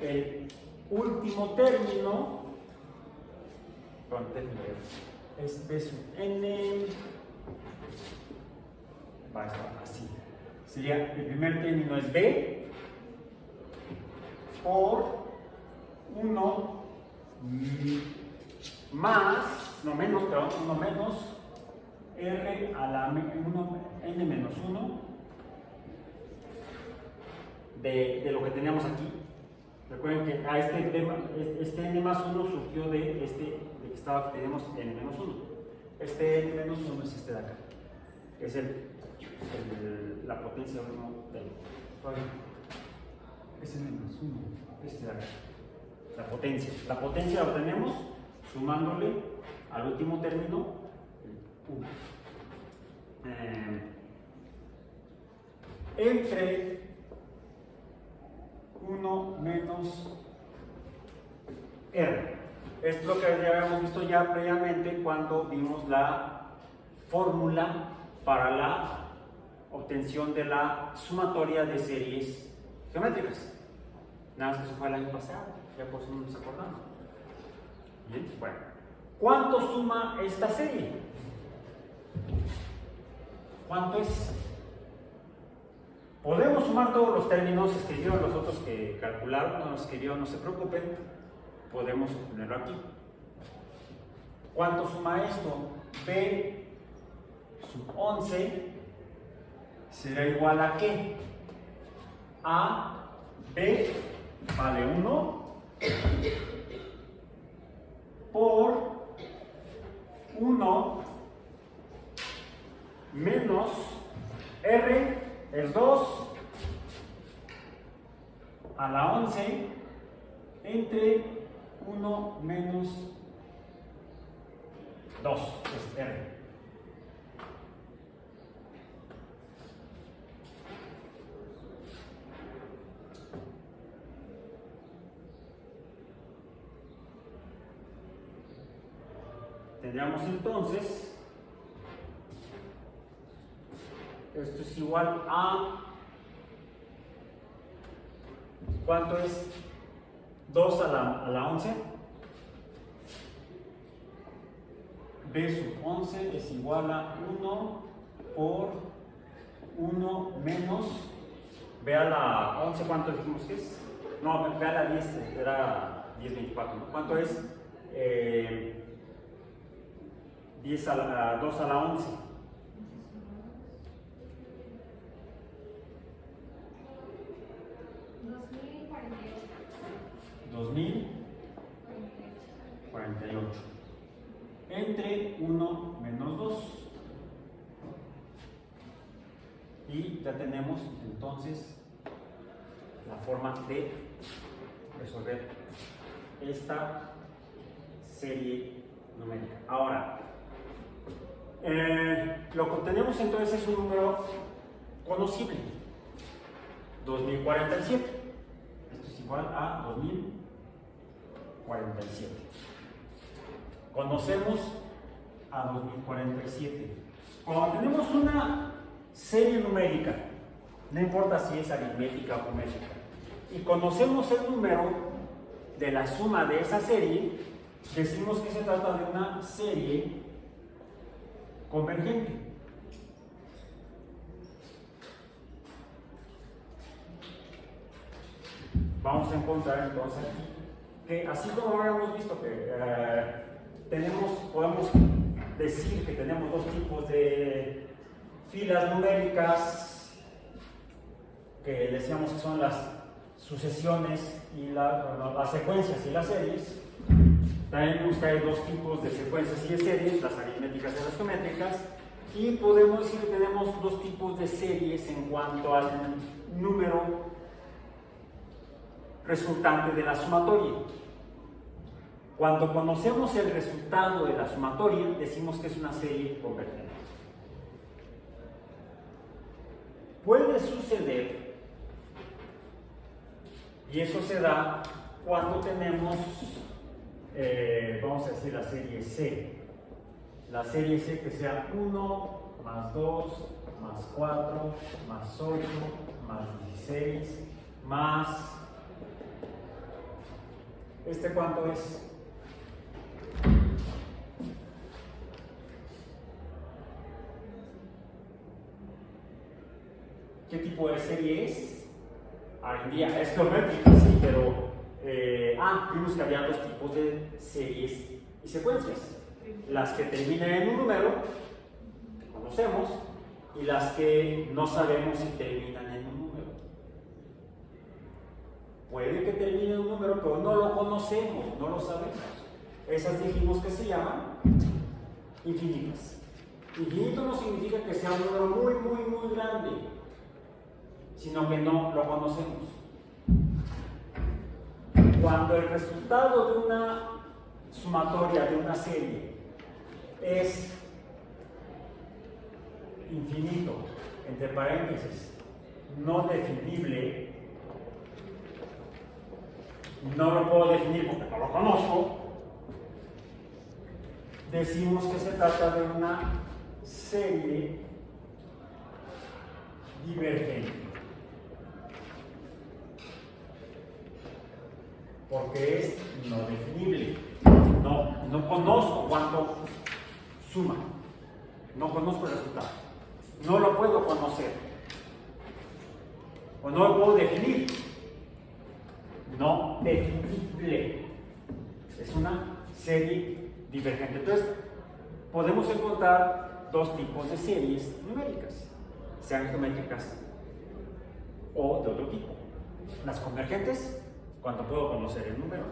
el último término, es B sub n, va a estar así. Sería, el primer término es B por 1 más, no menos, perdón, 1 menos R a la 1, N menos 1 de lo que teníamos aquí. Recuerden que a este N más 1 surgió de que estaba, que tenemos N menos 1. Este N menos 1 es este de acá. Es la potencia 1 del. Es N menos 1. Este de acá. La potencia. La potencia la obtenemos sumándole al último término 1. Entre 1 menos R. Esto es lo que ya habíamos visto ya previamente cuando vimos la fórmula para la obtención de la sumatoria de series geométricas. Nada más que eso fue el año pasado, ya por eso no nos acordamos. Bien, bueno. ¿Cuánto suma esta serie? ¿Cuánto es? Podemos sumar todos los términos, escribieron los otros que calcularon, no los escribieron, no se preocupen, podemos ponerlo aquí. ¿Cuánto suma esto? B sub 11 será igual a ¿qué? A B vale 1 por 1 menos R es 2 a la 11 entre 1 menos 2 es R. Tendríamos entonces, esto es igual a, ¿cuánto es 2 a la 11? B sub 11 es igual a 1 por 1 menos, B a la 11, ¿cuánto dijimos que es? No, B a la 10, era 1024, ¿no? ¿Cuánto es? 2 a la 11. 2048 entre 1 menos 2 y ya tenemos entonces la forma de resolver esta serie numérica. Ahora, lo que obtenemos entonces es un número conocible, 2047. Esto es igual a 2047. Conocemos a 2047. Cuando tenemos una serie numérica, no importa si es aritmética o geométrica, y conocemos el número de la suma de esa serie, decimos que se trata de una serie convergente. Vamos a encontrar entonces aquí que, así como habíamos visto que podemos decir que tenemos dos tipos de filas numéricas, que decíamos que son las sucesiones y las secuencias y las series. También vemos que hay dos tipos de secuencias y de series, las aritméticas y las geométricas, y podemos decir que tenemos dos tipos de series en cuanto al número resultante de la sumatoria. Cuando conocemos el resultado de la sumatoria, decimos que es una serie convergente. Puede suceder, y eso se da cuando tenemos, vamos a decir, la serie C. La serie C que sea 1 más 2 más 4 más 8 más 16 más... ¿este cuánto es? ¿Qué tipo de serie es? Hoy en día es geométrica, sí, pero vimos que había dos tipos de series y secuencias. Las que terminan en un número, que conocemos, y las que no sabemos si terminan en un número. Puede que termine en un número, pero no lo conocemos, no lo sabemos. Esas dijimos que se llaman infinitas. Infinito no significa que sea un número muy, muy, muy grande, sino que no lo conocemos. Cuando el resultado de una sumatoria de una serie es infinito, entre paréntesis, no definible, no lo puedo definir porque no lo conozco, decimos que se trata de una serie divergente. Porque es no definible. No conozco cuánto suma. No conozco el resultado. No lo puedo conocer. O no lo puedo definir. No definible. Es una serie divergente. Entonces, podemos encontrar dos tipos de series numéricas, sean geométricas o de otro tipo. Las convergentes, cuando puedo conocer el número,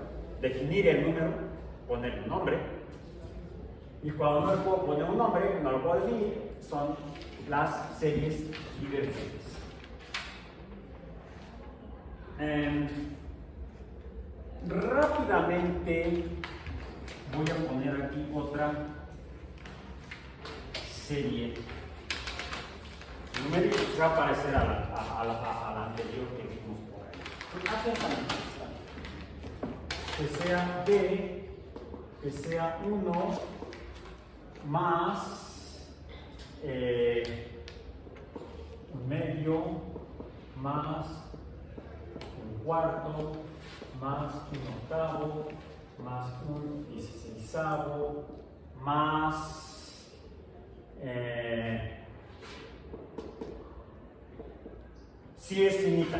definir el número, poner un nombre, y cuando no le puedo poner un nombre, no lo puedo definir, son las series divergentes. Rápidamente voy a poner aquí otra serie numérica que se va a parecer a la anterior que vimos por ahí. Que sea D, que sea 1 más un medio más un cuarto más un octavo más un 16avo más si es finita,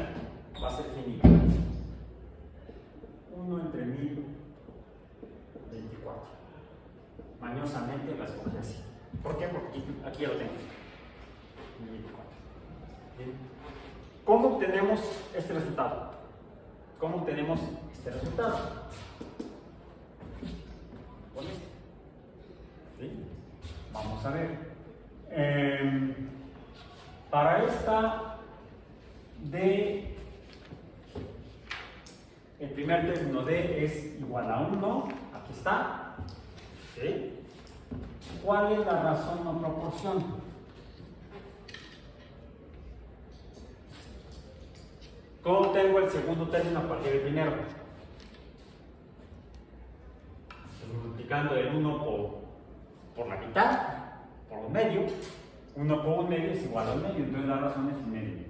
va a ser finita. 1 entre 1024. Mañosamente las cogí así. ¿Por qué? Porque aquí ya lo tengo. 1024. Bien. ¿Cómo obtenemos este resultado? ¿Cómo obtenemos este resultado? Con esto. ¿Sí? Vamos a ver. Para esta D, el primer término D es igual a 1, aquí está. ¿Sí? ¿Cuál es la razón o proporción? ¿Cómo tengo el segundo término a partir del primero? Multiplicando el 1 por la mitad, por un medio. 1 por un medio es igual a un medio, entonces la razón es un medio.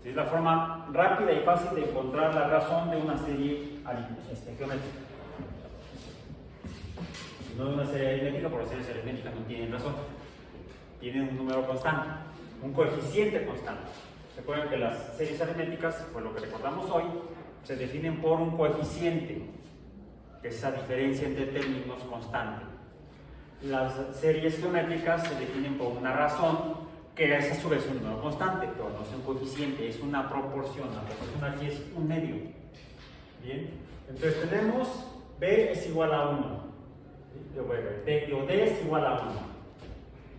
Es la forma rápida y fácil de encontrar la razón de una serie geométrica. no es una serie aritmética, porque las series aritméticas no tienen razón. Tienen un número constante, un coeficiente constante. Recuerden que las series aritméticas, por lo que recordamos hoy, se definen por un coeficiente, que es esa diferencia entre términos constante. Las series geométricas se definen por una razón, que es a su vez un número constante, pero no es un coeficiente, es una proporción. La proporción aquí es un medio. Bien, entonces tenemos B es igual a 1, D es igual a 1.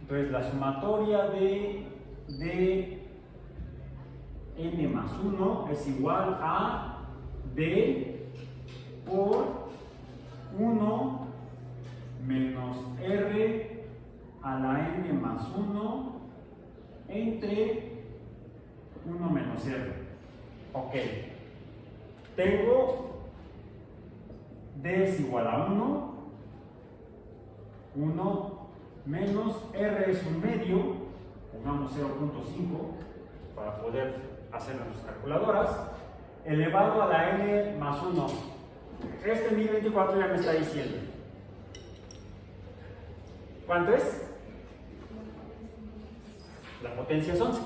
Entonces la sumatoria de n más 1 es igual a D por 1 menos R a la n más 1 entre 1 menos R. Ok. Tengo D es igual a 1 menos R es un medio, pongamos 0.5 para poder hacer nuestras calculadoras, elevado a la n más 1. Este 1024 ya me está diciendo. ¿Cuánto es? La potencia es 11.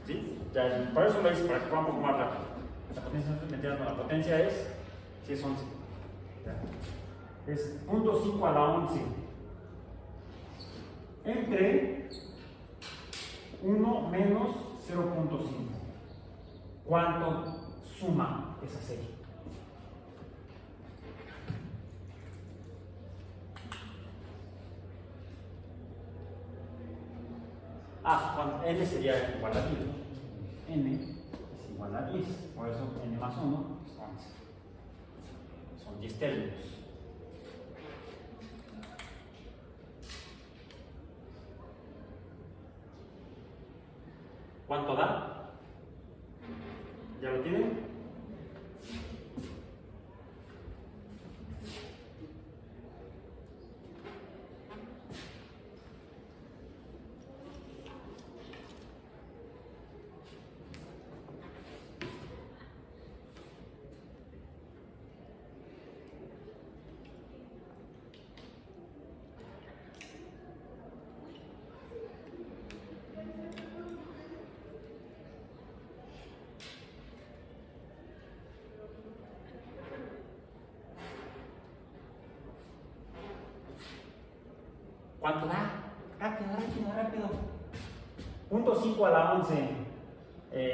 ¿Sí? Ya, por eso lo hice, para que fuera un poco más rápido. La potencia es 11, la potencia es, sí es 11. Ya. Es 0.5 a la 11. Entre 1 menos 0.5. ¿Cuánto suma esa serie? Cuando n sería igual a 10, ¿no? N es igual a 10, por eso n más 1 es 11. Son 10 términos. ¿Cuánto da? ¿Ya lo tienen? ¿Cuánto da? Rápido, rápido, rápido. 0.5 a la 11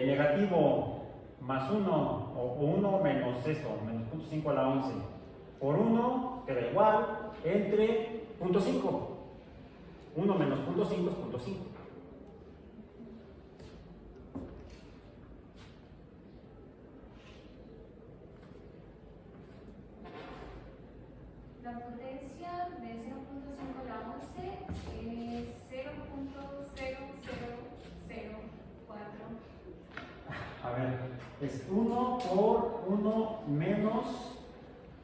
negativo más 1 o 1 menos esto, menos 0.5 a la 11 por 1 queda igual entre 0.5. 1 menos 0.5 es 0.5.
La potencia de 0.5 a la 11 es 0.00004.
A ver, es 1 por 1 menos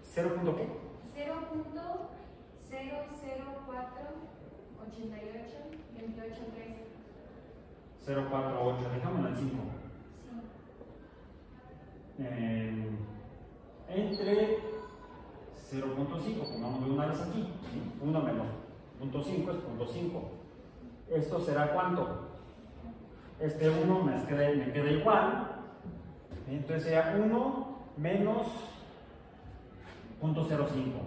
0. ¿Qué?
0.004882813.
048, dejámoslo en 5.
Sí.
Entre 0.5, pongámoslo una vez aquí, ¿sí? 1 menos 0.5 es 0.5. ¿Esto será cuánto? Este 1 me queda igual, entonces sería 1 menos 0.05.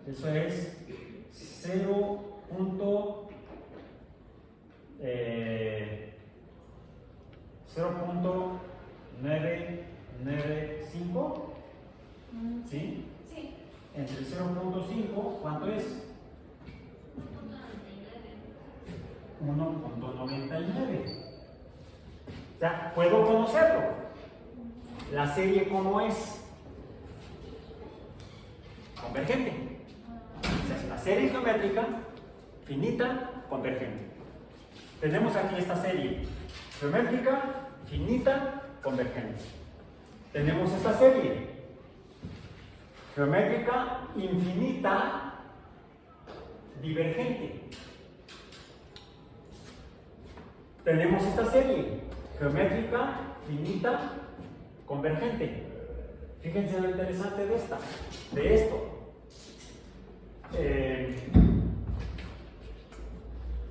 Eso es 0.995, ¿sí?
Sí.
Entre 0.5, ¿cuánto es? 1.99. O sea, puedo conocerlo. La serie, ¿cómo es? Convergente. O sea, es una serie geométrica finita, convergente. Tenemos aquí esta serie geométrica, finita, convergente. Tenemos esta serie geométrica, infinita, divergente. Tenemos esta serie geométrica, finita, convergente. Fíjense lo interesante de esto.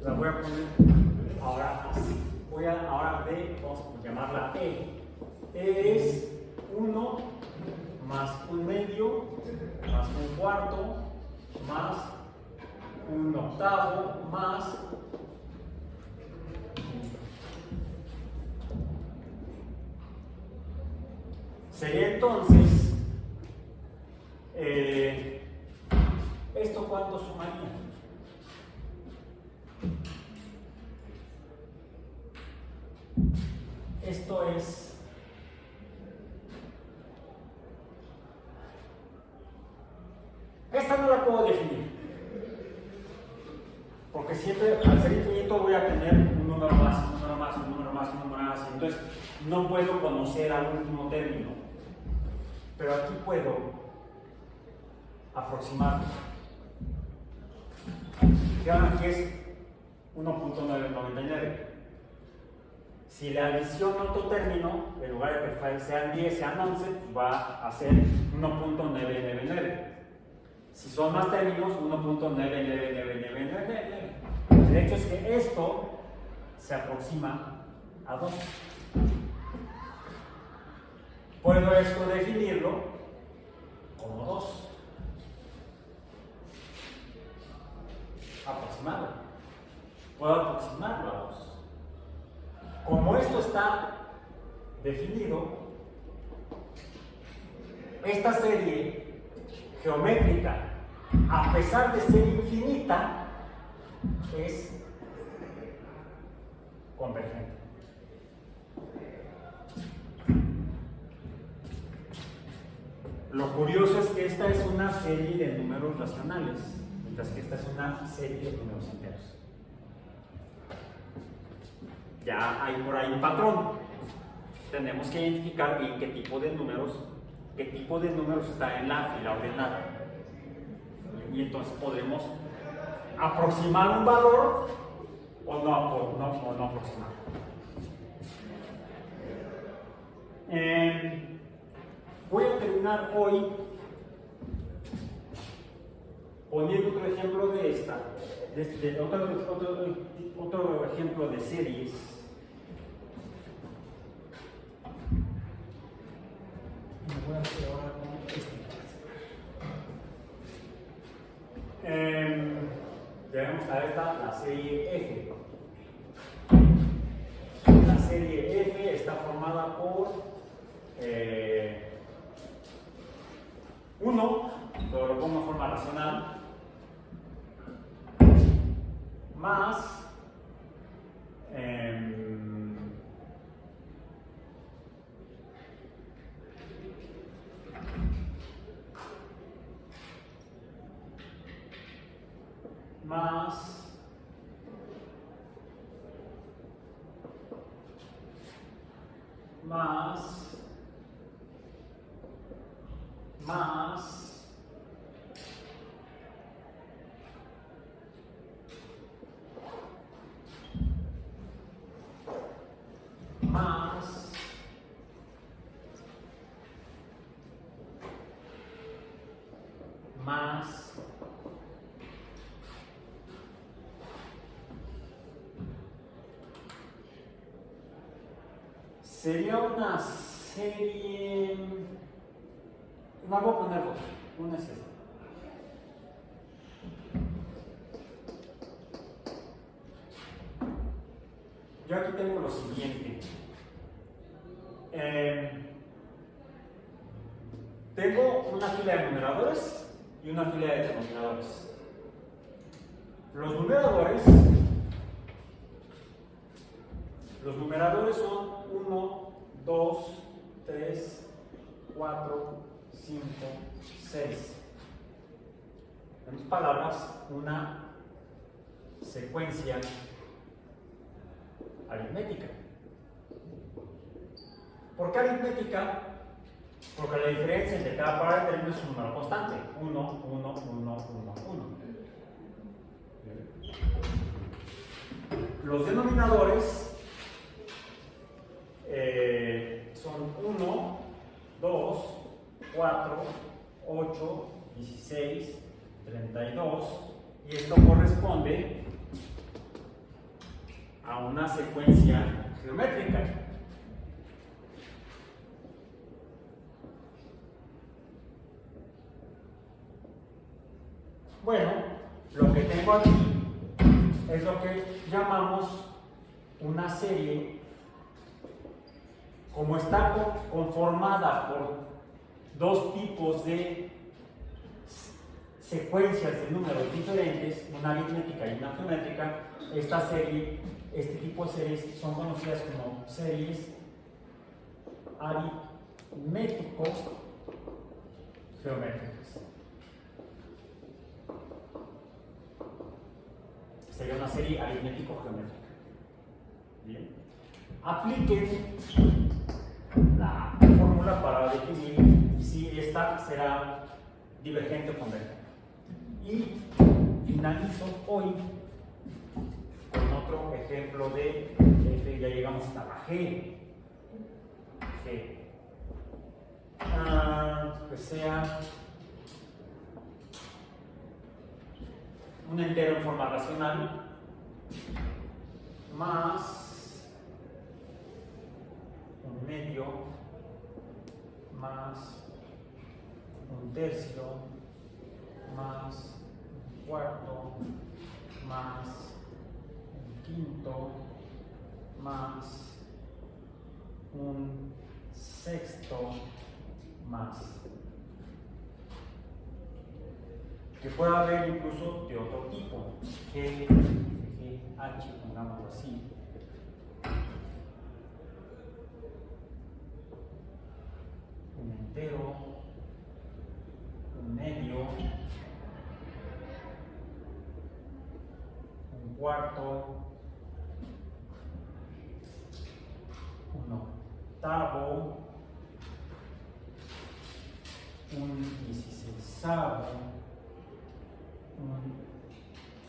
La voy a poner ahora así. Ahora vamos a llamarla E. E es 1 más 1/2 más 1/4 más 1/8 más sería entonces ¿esto cuánto sumaría? Esto es esta no la puedo definir porque siempre al ser infinito voy a tener un número más, un número más, un número más, un número más, entonces no puedo conocer al último término, pero aquí puedo aproximarlo. Fijaron, aquí es 1.999. Si le adiciono otro término, en lugar de que sean 10, sean 11, va a ser 1.999. Si son más términos, 1.99999. El hecho es que esto se aproxima a 2. Puedo esto definirlo como 2. Aproximado. Puedo aproximarlo a 2. Como esto está definido, esta serie geométrica, a pesar de ser infinita, es convergente. Lo curioso es que esta es una serie de números racionales, mientras que esta es una serie de números enteros. Ya hay por ahí un patrón. Tenemos que identificar bien qué tipo de números está en la fila ordenada. Y entonces podremos aproximar un valor o no aproximar. Voy a terminar hoy poniendo otro ejemplo de esta, otro ejemplo de series. Me voy a hacer ahora con este. Debemos a esta la serie F. La serie F está formada por 1, lo pongo en forma racional, más sería una serie. No voy a poner dos. Una es esta. Yo aquí tengo lo siguiente. Tengo una fila de numeradores y una fila de denominadores. Los numeradores son 1, 2, 3, 4, 5, 6. En otras palabras, una secuencia aritmética. ¿Por qué aritmética? Porque la diferencia entre cada par de términos es un número constante. 1, 1, 1, 1, 1. Los denominadores son 1, 2, 4, 8, 16, 32, y esto corresponde a una secuencia geométrica. Bueno, lo que tengo aquí es lo que llamamos una serie. Como está conformada por dos tipos de secuencias de números diferentes, una aritmética y una geométrica, este tipo de series son conocidas como series aritmético-geométricas. Sería una serie aritmético-geométrica. Bien. Apliquen la fórmula para definir si esta será divergente o convergente. Y finalizo hoy con otro ejemplo de F. Ya llegamos hasta la G. Que sea un entero en forma racional más un medio más un tercio más un cuarto más un quinto más un sexto más, que puede haber incluso de otro tipo, G, H, pongámoslo así. Un entero, un medio, un cuarto, un octavo, un 16avo, un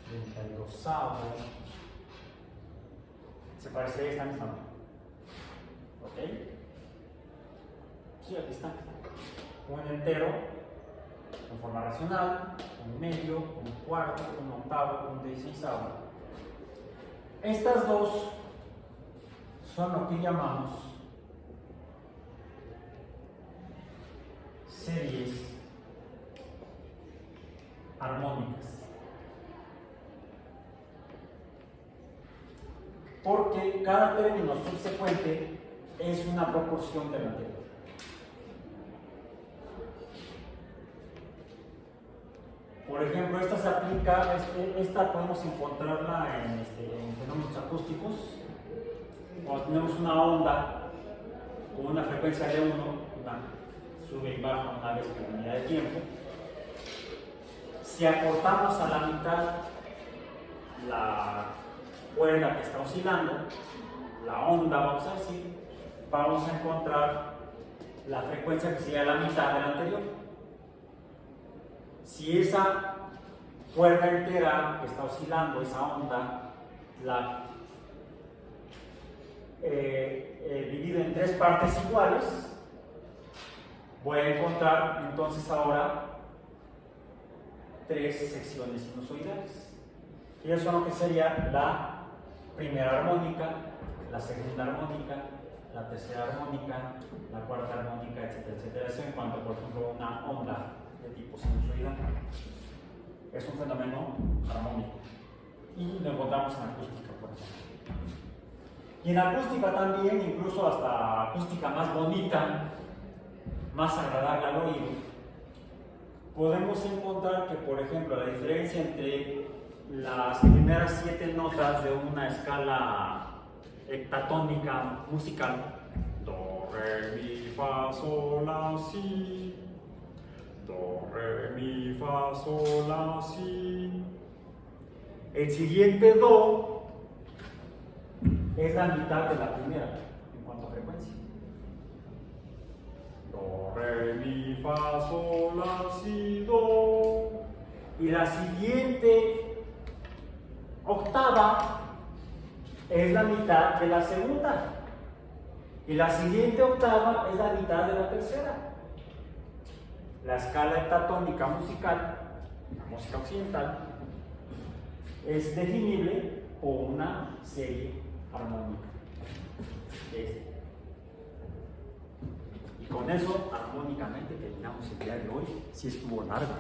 32avo. ¿Se parece a esta misma? ¿Ok? Sí, aquí está. Un entero en forma racional, un medio, un cuarto, un octavo, un 16avo. Estas dos son lo que llamamos series armónicas, porque cada término subsecuente es una proporción del anterior. Por ejemplo, esta se aplica, esta podemos encontrarla en fenómenos acústicos. Cuando tenemos una onda con una frecuencia de 1, sube y baja una vez por unidad de tiempo. Si acortamos a la mitad la cuerda que está oscilando, la onda, vamos a decir, vamos a encontrar la frecuencia que sería la mitad de la anterior. Si esa cuerda entera que está oscilando, esa onda, la divido en tres partes iguales, voy a encontrar entonces ahora tres secciones sinusoidales. Y eso es lo que sería la primera armónica, la segunda armónica, la tercera armónica, la cuarta armónica, etcétera, etcétera. Eso en cuanto, por ejemplo, a una onda de tipo sinusoidal. Es un fenómeno armónico. Y lo encontramos en acústica, por ejemplo. Y en acústica también, incluso hasta acústica más bonita, más agradable al oído, podemos encontrar que, por ejemplo, la diferencia entre las primeras 7 notas de una escala heptatónica musical, do, re, mi, fa, sol, la, si, do, re, mi, fa, sol, la, si, el siguiente do es la mitad de la primera en cuanto a frecuencia. Do, re, mi, fa, sol, la, si, do. Y la siguiente octava es la mitad de la segunda. Y la siguiente octava es la mitad de la tercera. La escala heptatónica musical la música occidental, es definible por una serie armónica. Y con eso, armónicamente, terminamos el día de hoy. Si estuvo larga.